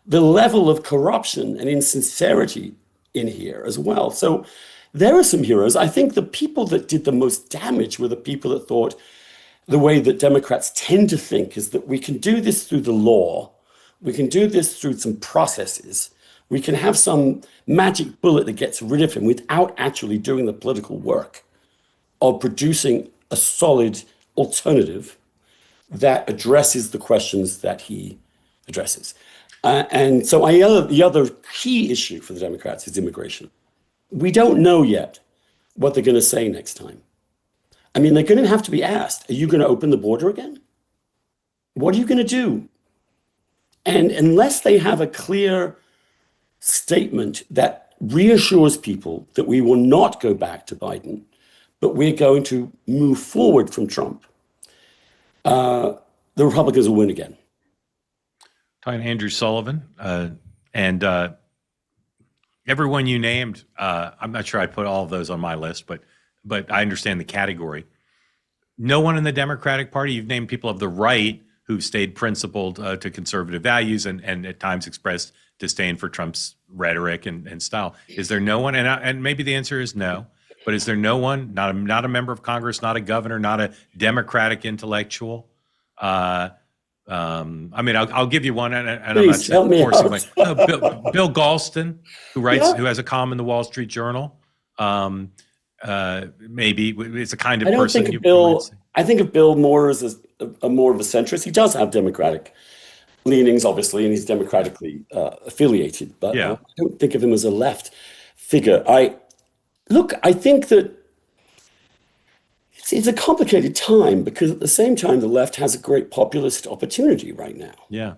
the level of corruption and insincerity in here as well. So there are some heroes. I think the people that did the most damage were the people that thought the way that Democrats tend to think is that we can do this through the law, we can do this through some processes, we can have some magic bullet that gets rid of him without actually doing the political work of producing a solid alternative that addresses the questions that he addresses. And so the other key issue for the Democrats is immigration. We don't know yet what they're going to say next time. I mean, they're going to have to be asked, are you going to open the border again? What are you going to do? And unless they have a clear statement that reassures people that we will not go back to Biden, but we're going to move forward from Trump, the Republicans will win again. Talking to Andrew Sullivan, and everyone you named, I'm not sure I'd put all of those on my list, but I understand the category. No one in the Democratic Party, you've named people of the right who've stayed principled to conservative values and at times expressed disdain for Trump's rhetoric and style. Is there no one, and maybe the answer is no, but is there no one, not a member of Congress, not a governor, not a Democratic intellectual? I'll give you one, and Please, I'm not forcing Bill Galston, who has a column in the Wall Street Journal. Maybe it's a kind of person. I think of Bill more as a more of a centrist. He does have Democratic leanings, obviously, and he's democratically affiliated. But I don't think of him as a left figure. I think that it's a complicated time because at the same time, the left has a great populist opportunity right now. Yeah.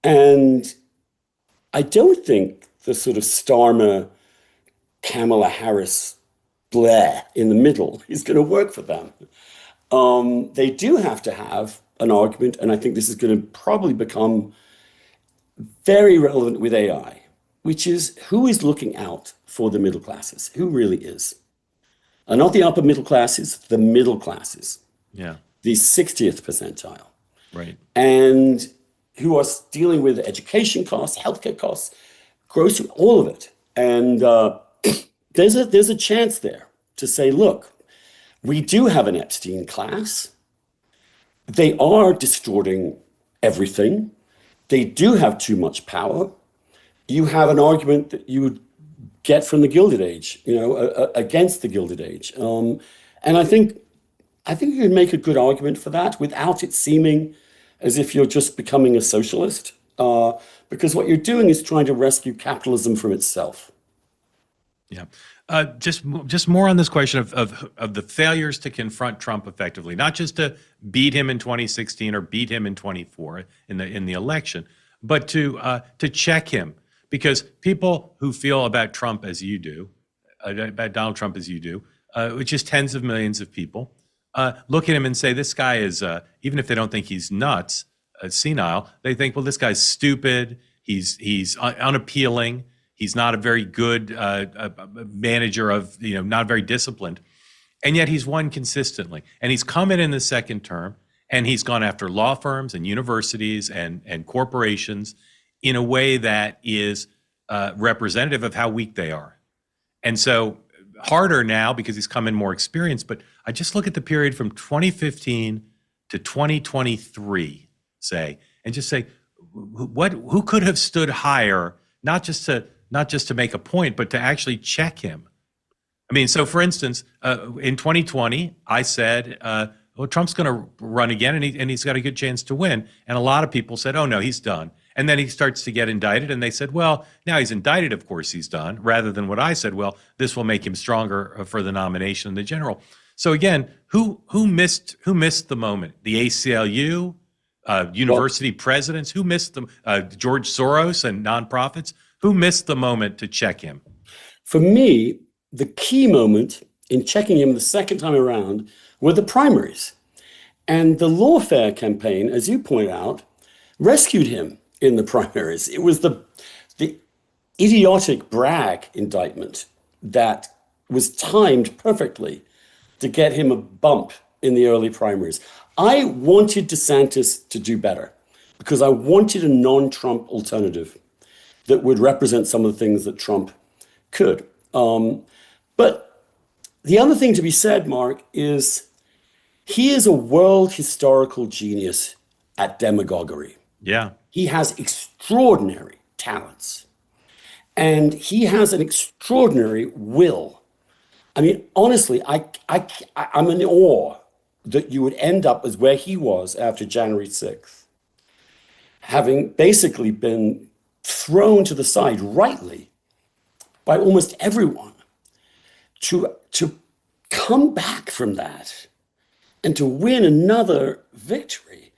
And I don't think the sort of Starmer, Kamala Harris, Blair in the middle is going to work for them. They do have to have an argument, and I think this is going to probably become very relevant with AI, which is who is looking out for the middle classes? Who really is? And not the upper middle classes, the middle classes. Yeah. The 60th percentile. Right. And who are dealing with education costs, healthcare costs, grocery, all of it. And there's a chance there to say, look, we do have an Epstein class. They are distorting everything. They do have too much power. You have an argument that you would get from the Gilded Age, against the Gilded Age. And I think you can make a good argument for that without it seeming as if you're just becoming a socialist, because what you're doing is trying to rescue capitalism from itself. Yeah. Just more on this question of the failures to confront Trump effectively, not just to beat him in 2016 or beat him in 24 in the election, but to check him, because people who feel about Trump as you do, about Donald Trump as you do, which is tens of millions of people, look at him and say, this guy is, even if they don't think he's nuts, senile, they think, well, this guy's stupid, he's unappealing, he's not a very good manager of, not very disciplined. And yet he's won consistently. And he's come in the second term, and he's gone after law firms and universities and corporations in a way that is representative of how weak they are. And so harder now because he's come in more experienced, but I just look at the period from 2015 to 2023, say, and just say, who could have stood higher, not just to make a point, but to actually check him. I mean, so for instance, in 2020, I said, well, Trump's going to run again, and he's got a good chance to win. And a lot of people said, oh, no, he's done. And then he starts to get indicted, and they said, well, now he's indicted, of course he's done, rather than what I said, well, this will make him stronger for the nomination in the general. So again, who missed the moment? The ACLU, university presidents, who missed them? George Soros and nonprofits, who missed the moment to check him? For me, the key moment in checking him the second time around were the primaries. And the lawfare campaign, as you point out, rescued him in the primaries. It was the idiotic Bragg indictment that was timed perfectly to get him a bump in the early primaries. I wanted DeSantis to do better because I wanted a non-Trump alternative that would represent some of the things that Trump could. But the other thing to be said, Mark, is he is a world historical genius at demagoguery. Yeah. He has extraordinary talents, and he has an extraordinary will. I mean, honestly, I'm in awe that you would end up as where he was after January 6th, having basically been thrown to the side rightly by almost everyone, to come back from that and to win another victory.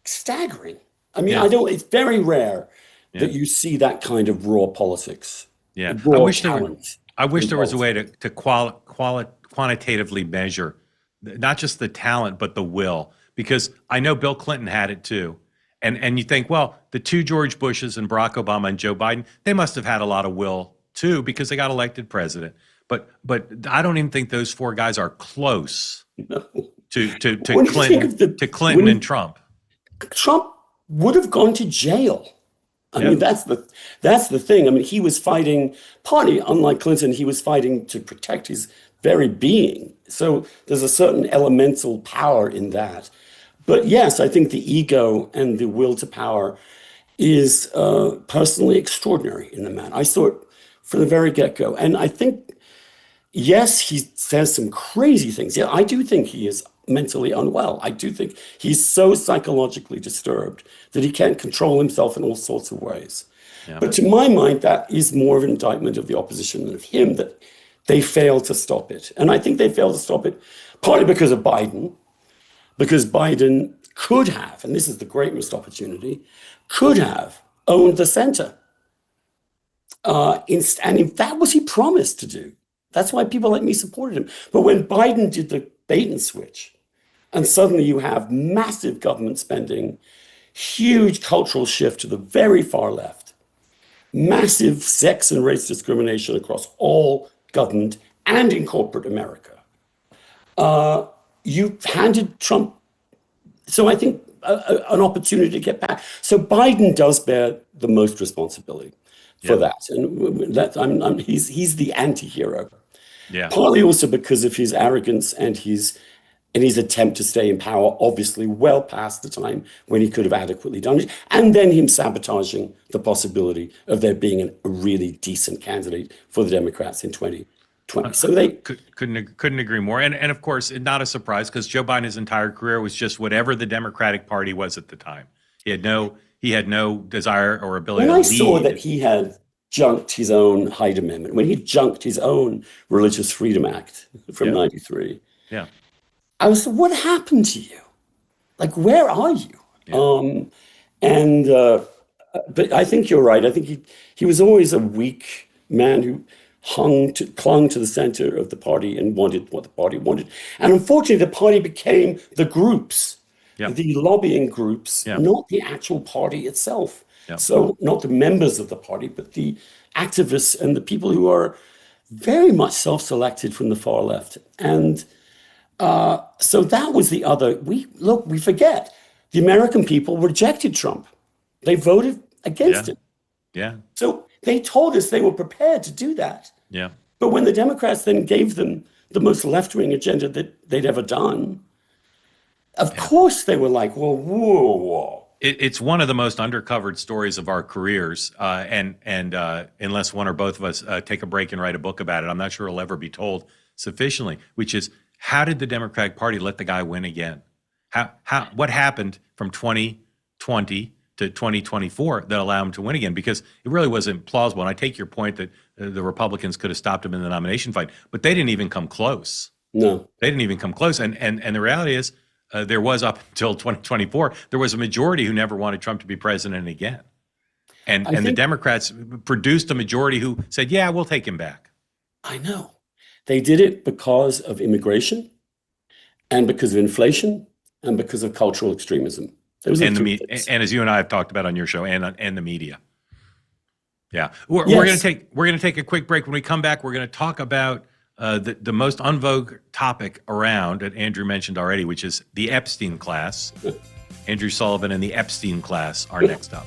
Staggering. I mean, Yeah. it's very rare that you see that kind of raw politics. Yeah. Raw I wish there talent was a way to quantitatively measure not just the talent, but the will, because I know Bill Clinton had it too. And you think, well, the two George Bushes and Barack Obama and Joe Biden, they must have had a lot of will too, because they got elected president. But I don't even think those four guys are close to Clinton and Trump. Trump would have gone to jail. I mean, that's the thing. I mean, he was fighting, partly unlike Clinton, he was fighting to protect his very being. So there's a certain elemental power in that. But yes, I think the ego and the will to power is personally extraordinary in the man. I saw it from the very get-go. And I think, yes, he says some crazy things. Yeah, I do think he is mentally unwell. I do think he's so psychologically disturbed that he can't control himself in all sorts of ways. Yeah. But to my mind, that is more of an indictment of the opposition than of him, that they failed to stop it. And I think they failed to stop it partly because of Biden, because Biden could have, and this is the great missed opportunity, could have owned the center. And in fact, what he promised to do. That's why people like me supported him. But when Biden did the bait and switch, and suddenly you have massive government spending, huge cultural shift to the very far left, massive sex and race discrimination across all government and in corporate America, you handed Trump, so I think, an opportunity to get back. So Biden does bear the most responsibility for that. And he's the anti-hero. Yeah. Partly also because of his arrogance and his attempt to stay in power, obviously well past the time when he could have adequately done it, and then him sabotaging the possibility of there being a really decent candidate for the Democrats in 2020. So they couldn't agree more. And of course, not a surprise, because Joe Biden's entire career was just whatever the Democratic Party was at the time. He had no desire or ability when to I lead. saw that he had junked his own Hyde Amendment, when he junked his own Religious Freedom Act from '93. Yeah. I was, what happened to you? Like, where are you? Yeah. But I think you're right. I think he was always a weak man who clung to the center of the party and wanted what the party wanted. And unfortunately, the party became the groups, the lobbying groups, not the actual party itself. So not the members of the party, but the activists and the people who are very much self-selected from the far left. And so that was the other. We forget the American people rejected Trump. They voted against him. Yeah. So they told us they were prepared to do that. Yeah. But when the Democrats then gave them the most left-wing agenda that they'd ever done, of course they were like, well, whoa. It's one of the most undercovered stories of our careers, and unless one or both of us take a break and write a book about it, I'm not sure it'll ever be told sufficiently. Which is, how did the Democratic Party let the guy win again? What happened from 2020 to 2024 that allowed him to win again? Because it really wasn't plausible. And I take your point that the Republicans could have stopped him in the nomination fight, but they didn't even come close. No, they didn't even come close. And the reality is, there was, up until 2024, there was a majority who never wanted Trump to be president again. And the Democrats produced a majority who said, yeah, we'll take him back. I know. They did it because of immigration and because of inflation and because of cultural extremism. And as you and I have talked about on your show, and the media. Yeah. We're going to take a quick break. When we come back, we're going to talk about the most en vogue topic around, that Andrew mentioned already, which is the Epstein class. Andrew Sullivan and the Epstein class are next up.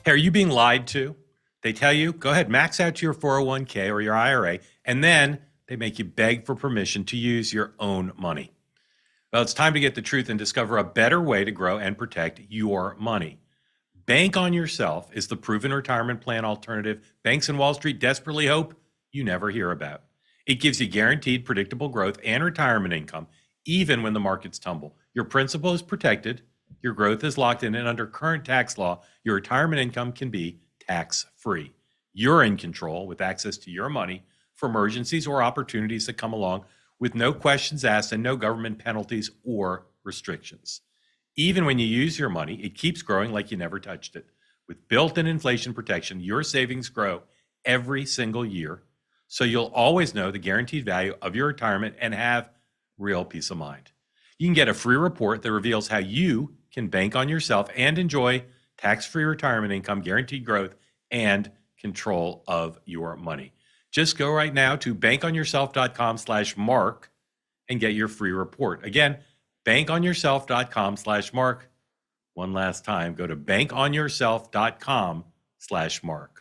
Hey, are you being lied to? They tell you, go ahead, max out your 401k or your IRA, and then they make you beg for permission to use your own money. Well, it's time to get the truth and discover a better way to grow and protect your money. Bank on Yourself is the proven retirement plan alternative banks and Wall Street desperately hope you never hear about. It gives you guaranteed predictable growth and retirement income, even when the markets tumble. Your principal is protected, your growth is locked in, and under current tax law, your retirement income can be tax-free. You're in control with access to your money for emergencies or opportunities that come along, with no questions asked and no government penalties or restrictions. Even when you use your money, it keeps growing like you never touched it. With built-in inflation protection, your savings grow every single year, so you'll always know the guaranteed value of your retirement and have real peace of mind. You can get a free report that reveals how you can bank on yourself and enjoy tax-free retirement income, guaranteed growth, and control of your money. Just go right now to bankonyourself.com/Mark and get your free report. Again, bankonyourself.com/Mark. One last time, go to bankonyourself.com/Mark.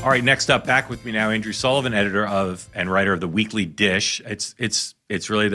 All right, next up, back with me now, Andrew Sullivan, editor of and writer of The Weekly Dish. It's really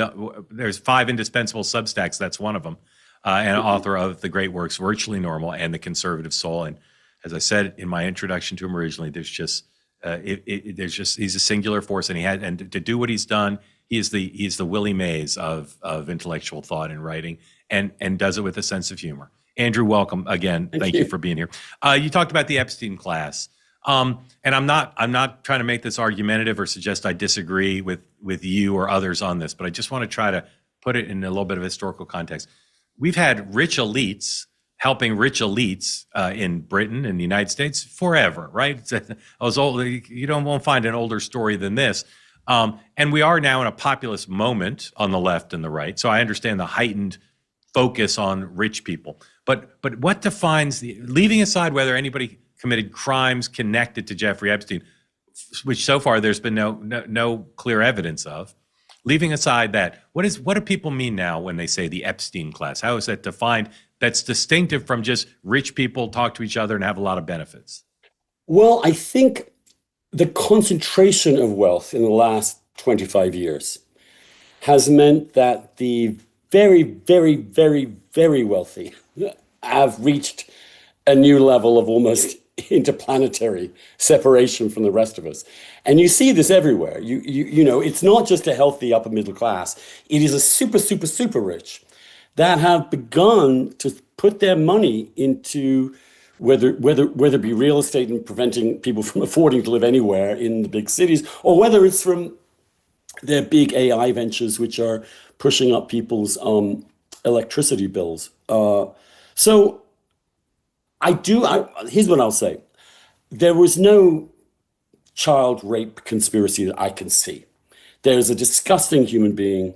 there's 5 indispensable Substacks. That's one of them, and author of the great works Virtually Normal and The Conservative Soul. And as I said in my introduction to him originally, he's a singular force, and to do what he's done, he's the Willie Mays of intellectual thought and writing, and does it with a sense of humor. Andrew, welcome again. Thank you for being here. You talked about the Epstein class. And I'm not trying to make this argumentative or suggest I disagree with you or others on this, but I just want to try to put it in a little bit of historical context. We've had rich elites helping rich elites in Britain and the United States forever, right? I was old. Won't find an older story than this. And we are now in a populist moment on the left and the right. So I understand the heightened focus on rich people. But what defines leaving aside whether anybody committed crimes connected to Jeffrey Epstein, which so far there's been no clear evidence of. Leaving aside that, what do people mean now when they say the Epstein class? How is that defined? That's distinctive from just rich people talk to each other and have a lot of benefits. Well, I think the concentration of wealth in the last 25 years has meant that the very, very, very, very wealthy have reached a new level of almost interplanetary separation from the rest of us. And you see this everywhere. You know, it's not just a healthy upper middle class. It is a super, super, super rich that have begun to put their money into whether it be real estate and preventing people from affording to live anywhere in the big cities, or whether it's from their big AI ventures, which are pushing up people's electricity bills. So here's what I'll say. There was no child rape conspiracy that I can see. There's a disgusting human being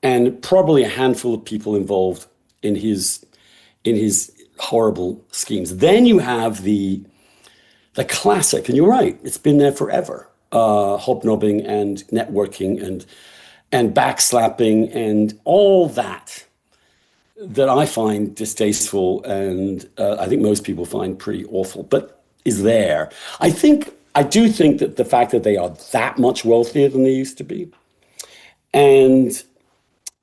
and probably a handful of people involved in his horrible schemes. Then you have the classic, and you're right, it's been there forever, hobnobbing and networking and backslapping and all that I find distasteful and I think most people find pretty awful, but is there. I do think that the fact that they are that much wealthier than they used to be, and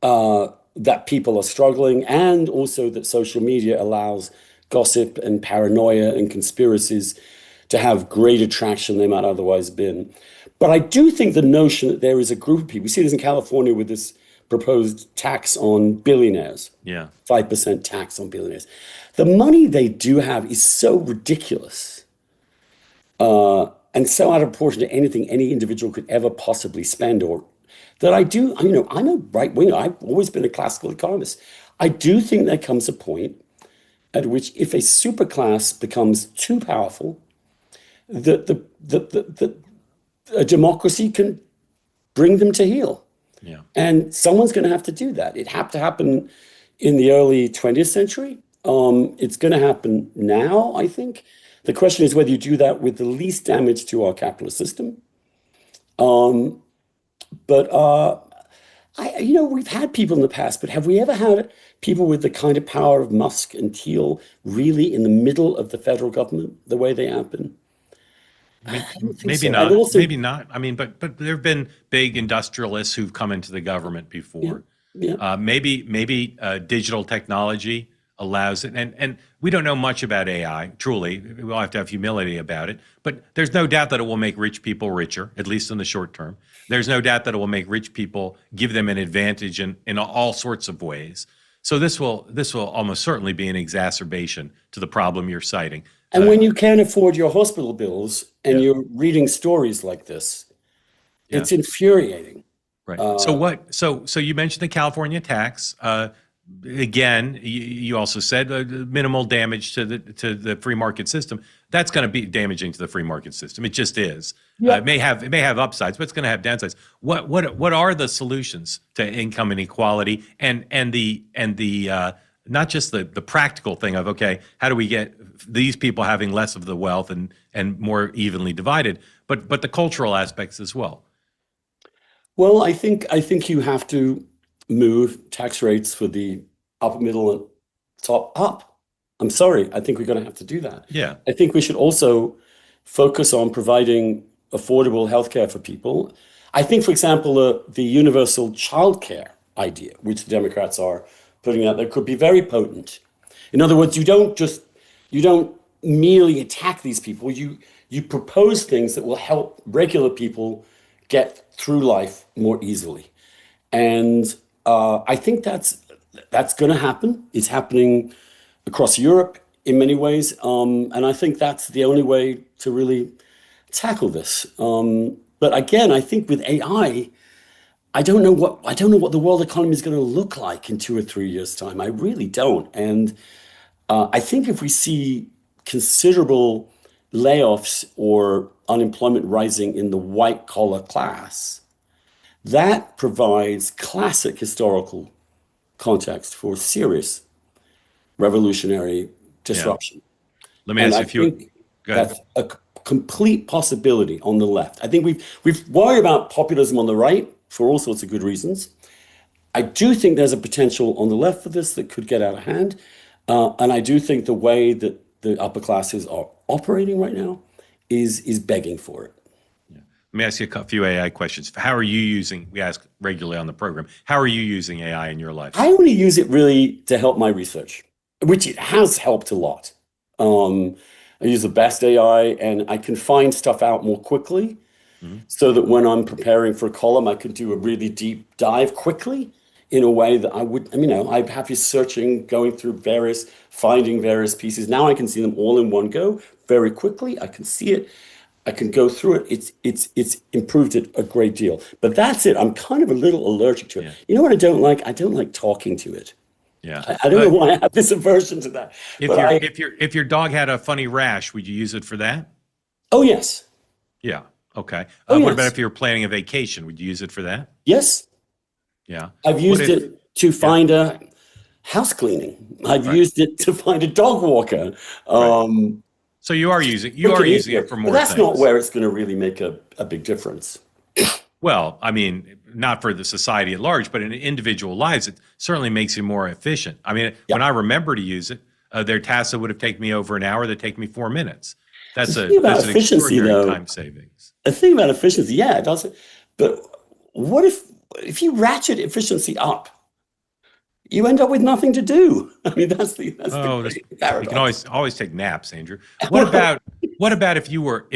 that people are struggling, and also that social media allows gossip and paranoia and conspiracies to have greater traction than they might otherwise been. But I do think the notion that there is a group of people, we see this in California with this proposed tax on billionaires, 5% tax on billionaires. The money they do have is so ridiculous and so out of proportion to anything any individual could ever possibly spend, or that I'm a right winger. I've always been a classical economist. I do think there comes a point at which if a superclass becomes too powerful, a democracy can bring them to heel. Yeah. And someone's going to have to do that. It had to happen in the early 20th century. It's going to happen now, I think. The question is whether you do that with the least damage to our capitalist system. We've had people in the past, but have we ever had people with the kind of power of Musk and Thiel really in the middle of the federal government the way they have been? Maybe not. Maybe not. I mean, but there have been big industrialists who've come into the government before. Yeah. Maybe digital technology allows it, and we don't know much about AI. Truly, we'll have to have humility about it. But there's no doubt that it will make rich people richer, at least in the short term. There's no doubt that it will make rich people, give them an advantage in all sorts of ways. So this will almost certainly be an exacerbation to the problem you're citing. And when you can't afford your hospital bills and you're reading stories like this, it's infuriating. Right. So you mentioned the California tax. Again, you also said minimal damage to the free market system. That's going to be damaging to the free market system. It just is. Yeah. It may have upsides, but it's going to have downsides. What are the solutions to income inequality and the not just the practical thing of, okay, how do we get these people having less of the wealth and more evenly divided, but the cultural aspects as well? Well, I think you have to move tax rates for the upper middle and top up. I'm sorry, I think we're going to have to do that. Yeah. I think we should also focus on providing affordable healthcare for people. I think, for example, the universal childcare idea, which the Democrats are putting out there, could be very potent. In other words, you don't merely attack these people. You propose things that will help regular people get through life more easily. And I think that's going to happen. It's happening across Europe in many ways. And I think that's the only way to really tackle this. But again, I think with AI, I don't know what the world economy is going to look like in 2 or 3 years' time. I really don't. And I think if we see considerable layoffs or unemployment rising in the white collar class, that provides classic historical context for serious revolutionary Yeah. disruption. Let me And ask you I a few. think Go ahead. that's a complete possibility on the left. I think we've worried about populism on the right for all sorts of good reasons. I do think there's a potential on the left for this that could get out of hand. And I do think the way that the upper classes are operating right now is begging for it. Let me ask you a few AI questions. How are you using, we ask regularly on the program, how are you using AI in your life? I only use it really to help my research, which it has helped a lot. I use the best AI and I can find stuff out more quickly so that when I'm preparing for a column, I can do a really deep dive quickly in a way that I would, I'm happy searching, going through finding various pieces. Now I can see them all in one go very quickly. I can see it. I can go through it. It's improved it a great deal. But that's it. I'm kind of a little allergic to it. Yeah. You know what I don't like? I don't like talking to it. Yeah. I don't know why I have this aversion to that. If your dog had a funny rash, would you use it for that? Oh, yes. Yeah. Okay. Oh, What yes. about if you were planning a vacation? Would you use it for that? Yes. Yeah. I've used it to find a house cleaning. I've used it to find a dog walker. So you are using it for more But that's things. not where it's going to really make a big difference. Well, I mean, not for the society at large, but in individual lives, it certainly makes you more efficient. I mean, when I remember to use it, their tasks that would have taken me over an hour, they take me 4 minutes. That's an extraordinary time savings. The thing about efficiency, yeah, it does. But what if you ratchet efficiency up? You end up with nothing to do. I mean, that's the paradox. You can always take naps, Andrew. What about if you were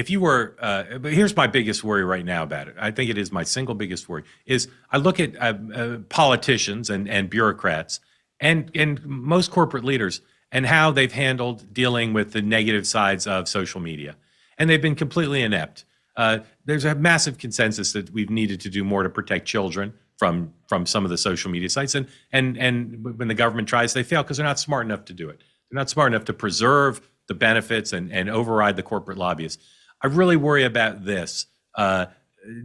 but here's my biggest worry right now about it. I think it is my single biggest worry is I look at politicians and bureaucrats and most corporate leaders and how they've handled dealing with the negative sides of social media. And they've been completely inept. There's a massive consensus that we've needed to do more to protect children from some of the social media sites. And when the government tries, they fail because they're not smart enough to do it. They're not smart enough to preserve the benefits and override the corporate lobbyists. I really worry about this.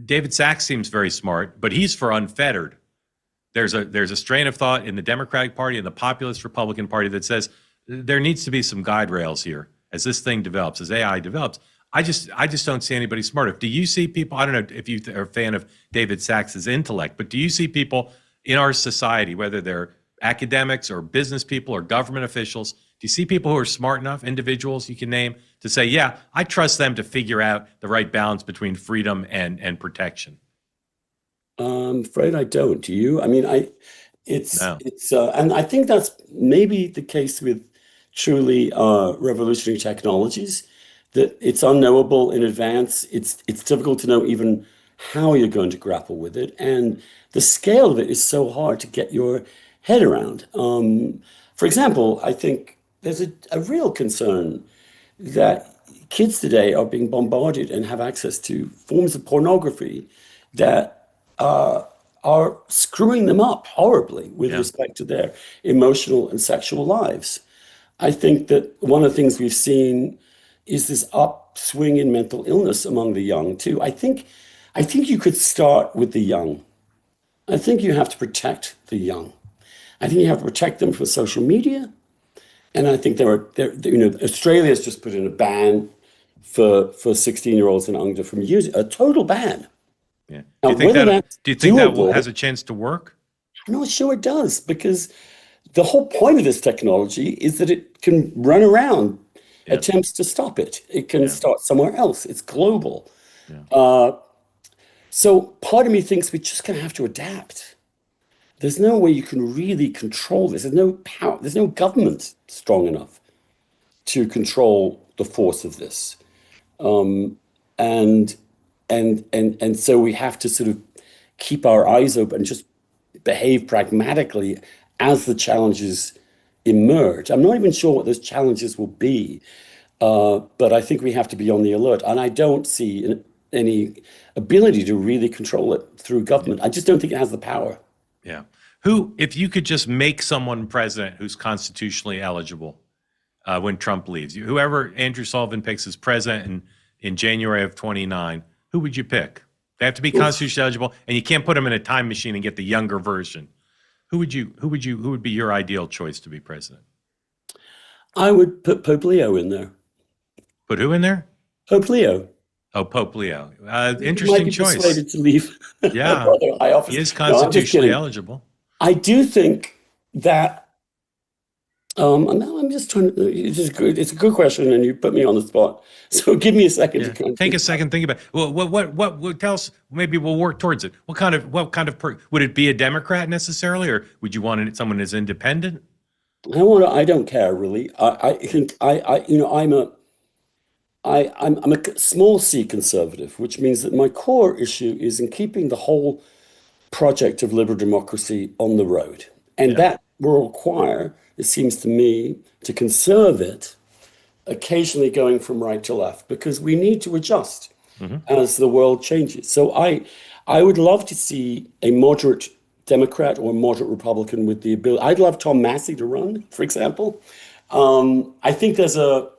David Sachs seems very smart, but he's for unfettered. There's a strain of thought in the Democratic Party and the populist Republican Party that says there needs to be some guide rails here as this thing develops, as AI develops. I just don't see anybody smarter. Do you see people, I don't know if you are a fan of David Sachs's intellect, but do you see people in our society, whether they're academics or business people or government officials, do you see people who are smart enough, individuals you can name, to say, yeah, I trust them to figure out the right balance between freedom and protection? I'm afraid I don't. Do you? I mean, No. and I think that's maybe the case with truly revolutionary technologies, that it's unknowable in advance. It's difficult to know even how you're going to grapple with it. And the scale of it is so hard to get your head around. For example, I think there's a real concern that kids today are being bombarded and have access to forms of pornography that are screwing them up horribly with respect to their emotional and sexual lives. I think that one of the things we've seen is this upswing in mental illness among the young too. I think you could start with the young. I think you have to protect the young. I think you have to protect them from social media. And I think Australia has just put in a ban for 16-year-olds and under from using, a total ban. Yeah. Now, Do you think that has a chance to work? I'm not sure it does, because the whole point of this technology is that it can run around attempts to stop it. It can start somewhere else. It's global. So part of me thinks we're just going to have to adapt. There's no way you can really control this. There's no power. There's no government strong enough to control the force of this. And so we have to sort of keep our eyes open and just behave pragmatically as the challenges emerge. I'm not even sure what those challenges will be, but I think we have to be on the alert. And I don't see any ability to really control it through government. I just don't think it has the power. Yeah. If you could just make someone president who's constitutionally eligible, when Trump leaves? Whoever Andrew Sullivan picks as president in January of 29, who would you pick? They have to be constitutionally eligible, and you can't put them in a time machine and get the younger version. Who would be your ideal choice to be president? I would put Pope Leo in there. Put who in there? Pope Leo. Oh, Pope Leo. He Interesting might be choice. persuaded to leave. Yeah, high office. he is No, I'm just constitutionally kidding. eligible. I do think that I'm just trying to. It's a good question, and you put me on the spot. So give me a second to kind of Take a second, think about it. Well, what tell us? Maybe we'll work towards it. What kind of would it be a Democrat necessarily, or would you want someone as independent? I don't care really. I think I'm a small C conservative, which means that my core issue is in keeping the whole project of liberal democracy on the road, and that will require, it seems to me, to conserve it, occasionally going from right to left, because we need to adjust as the world changes. So I would love to see a moderate Democrat or a moderate Republican with the ability. I'd love Tom Massey to run, for example. I think there's a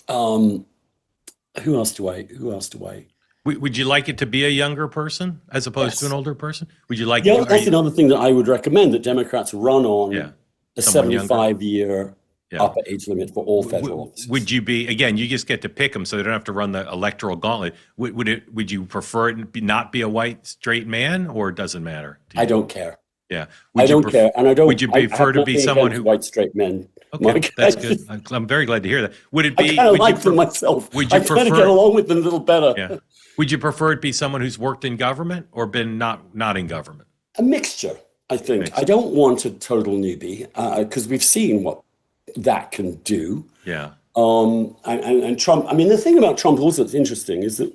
who else do I? Would you like it to be a younger person as opposed to an older person? Would you like? Yeah, that's another thing that I would recommend, that Democrats run on a 75-year upper age limit for all federal offices. Would you be, again, you just get to pick them so they don't have to run the electoral gauntlet. Would you prefer it not be a white straight man, or it doesn't matter? I don't care. Yeah. I don't care. And I don't. Would you prefer to be someone who white straight men? Okay, that's good. I'm very glad to hear that. Would it be? I kind of like them myself. Would you I try to get along with them a little better. Yeah. Would you prefer it be someone who's worked in government or been not in government? A mixture, I think. I don't want a total newbie, because we've seen what that can do. Yeah. And Trump. I mean, the thing about Trump also that's interesting is that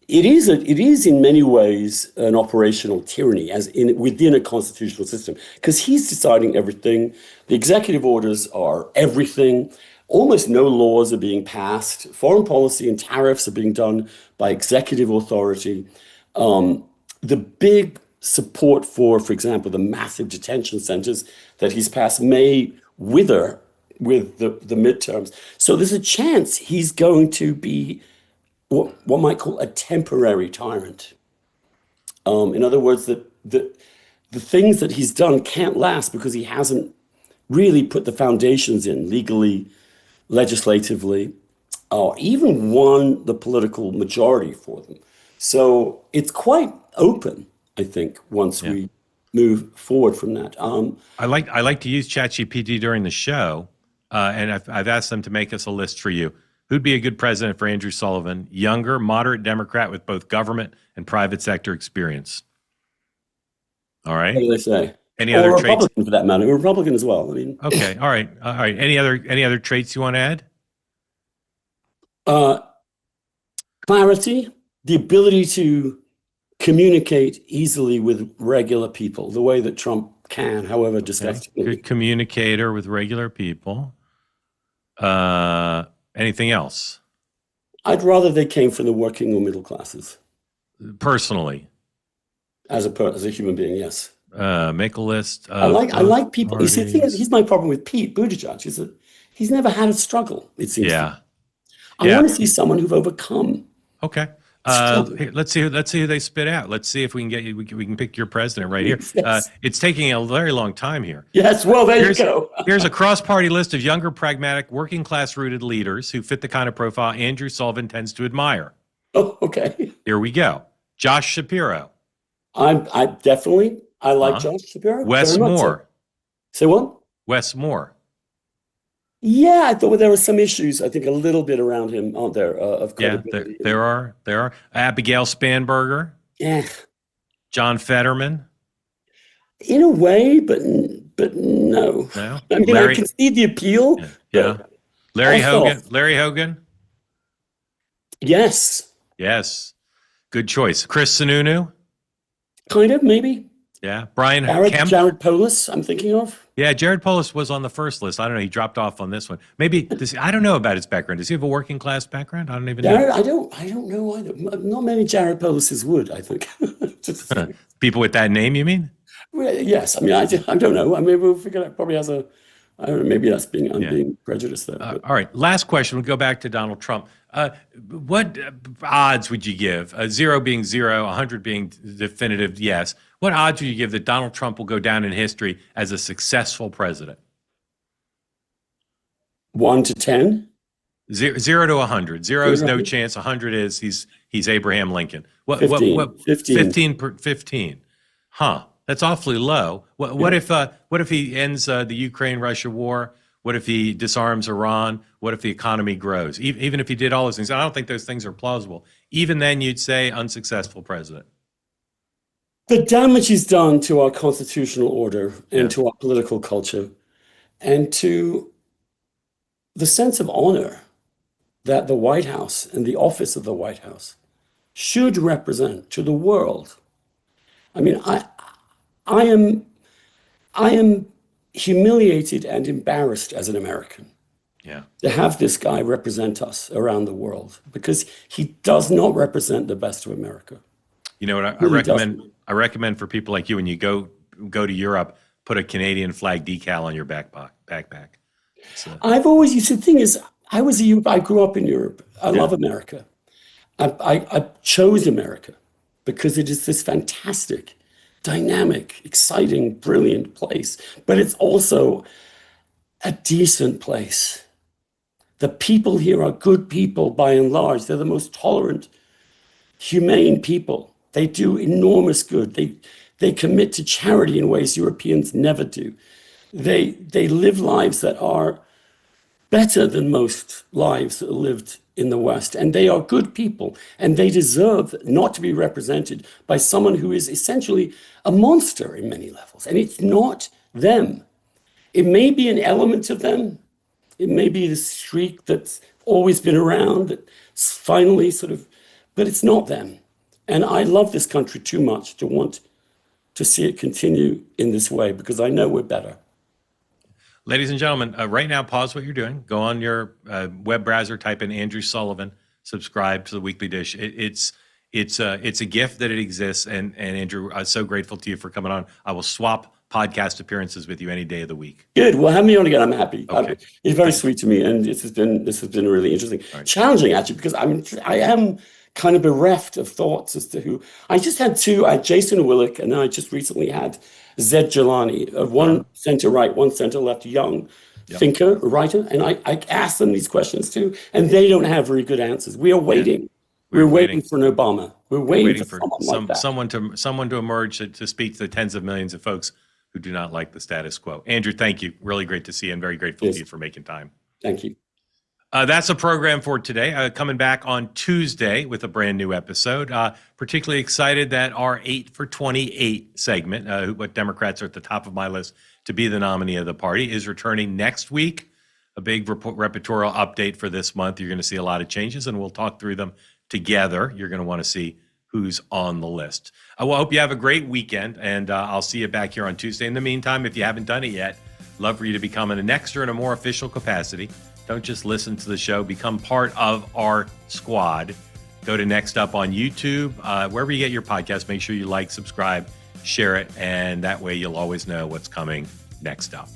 it is in many ways an operational tyranny, within a constitutional system, because he's deciding everything. The executive orders are everything. Almost no laws are being passed. Foreign policy and tariffs are being done by executive authority. The big support for example, the massive detention centers that he's passed may wither with the midterms. So there's a chance he's going to be what one might call a temporary tyrant. In other words, that the things that he's done can't last because he hasn't really put the foundations in legally, legislatively, or even won the political majority for them. So it's quite open, I think, once we move forward from that. I like to use ChatGPT during the show, and I've asked them to make us a list for you. Who'd be a good president for Andrew Sullivan? Younger, moderate Democrat with both government and private sector experience. All right. What do they say? Any other traits? Republican, for that matter. A Republican as well. I mean. Okay. All right. Any other traits you want to add? Clarity, the ability to communicate easily with regular people, the way that Trump can, however disgustingly. Good communicator with regular people. Anything else? I'd rather they came from the working or middle classes. Personally, as a human being, yes. Make a list. I like people. You see, the thing is, here's my problem with Pete Buttigieg is that he's never had a struggle. It seems. Yeah. I want to see someone who've overcome. Okay. Here, let's see who they spit out. Let's see if we can get you. We can pick your president right here. Yes. It's taking a very long time here. Yes. Well, there you go. Here's a cross-party list of younger, pragmatic, working-class-rooted leaders who fit the kind of profile Andrew Sullivan tends to admire. Oh, okay. Here we go. Josh Shapiro. I like Josh Shapiro. Wes Moore. Say what? Wes Moore. Yeah, I thought there were some issues, I think, a little bit around him, aren't there, of credibility. Yeah, there are. Abigail Spanberger. Yeah. John Fetterman. In a way, but no. No. I mean, I can see the appeal. Yeah. Larry Hogan. Yes. Good choice. Chris Sununu. Kind of, maybe. Yeah. Brian Kemp. Jared Polis, I'm thinking of. Yeah, Jared Polis was on the first list. I don't know. He dropped off on this one. Maybe I don't know about his background. Does he have a working class background? I don't even know. I don't know either. Not many Jared Polises would, I think. People with that name, you mean? Well, yes. I mean, I don't know. I mean, we'll figure out. Probably has a I don't know, maybe I'm being prejudiced there. All right. Last question. We'll go back to Donald Trump. What odds would you give? 0 being 0, 100 being definitive yes. What odds would you give that Donald Trump will go down in history as a successful president? 1 to 10? 0 to 100. 0 is no chance. 100 is he's Abraham Lincoln. 15. 15. Huh. That's awfully low. What if he ends the Ukraine-Russia war? What if he disarms Iran? What if the economy grows? Even if he did all those things, I don't think those things are plausible. Even then, you'd say unsuccessful president. The damage he's done to our constitutional order and to our political culture and to the sense of honor that the White House and the office of the White House should represent to the world. I mean, I am humiliated and embarrassed as an American to have this guy represent us around the world, because he does not represent the best of America. You know what I recommend? I recommend for people like you, when you go to Europe, put a Canadian flag decal on your backpack. I've always used to. The thing is, I grew up in Europe. I love America. I chose America because it is this fantastic, dynamic, exciting, brilliant place. But it's also a decent place. The people here are good people by and large. They're the most tolerant, humane people. They do enormous good. They commit to charity in ways Europeans never do. They live lives that are better than most lives that are lived in the West. And they are good people. And they deserve not to be represented by someone who is essentially a monster in many levels. And it's not them. It may be an element of them. It may be the streak that's always been around, that's finally but it's not them. And I love this country too much to want to see it continue in this way, because I know we're better. Ladies and gentlemen, right now, pause what you're doing. Go on your web browser, type in Andrew Sullivan, subscribe to the Weekly Dish. It's a gift that it exists. And Andrew, I'm so grateful to you for coming on. I will swap podcast appearances with you any day of the week. Good. Well, have me on again. I'm happy. Okay. It's very sweet to me, and this has been really interesting, challenging actually, because I am kind of bereft of thoughts as to who. I just had two. I had Jason Willick, and then I just recently had Zed Jelani, one center right, one center left, young thinker, writer, and I asked them these questions too, and they don't have very good answers. We are waiting. We're waiting for an Obama. We're waiting for someone like that. someone to emerge to speak to the tens of millions of folks who do not like the status quo. Andrew, thank you. Really great to see you, and very grateful to you for making time. Thank you. That's a program for today. Coming back on Tuesday with a brand new episode. Particularly excited that our 8 for 28 segment, what Democrats are at the top of my list to be the nominee of the party, is returning next week. A big repertorial update for this month. You're going to see a lot of changes, and we'll talk through them together. You're going to want to see who's on the list. I hope you have a great weekend, and I'll see you back here on Tuesday. In the meantime, if you haven't done it yet, love for you to become an extra in a more official capacity. Don't just listen to the show. Become part of our squad. Go to Next Up on YouTube. Wherever you get your podcast, make sure you like, subscribe, share it, and that way you'll always know what's coming next up.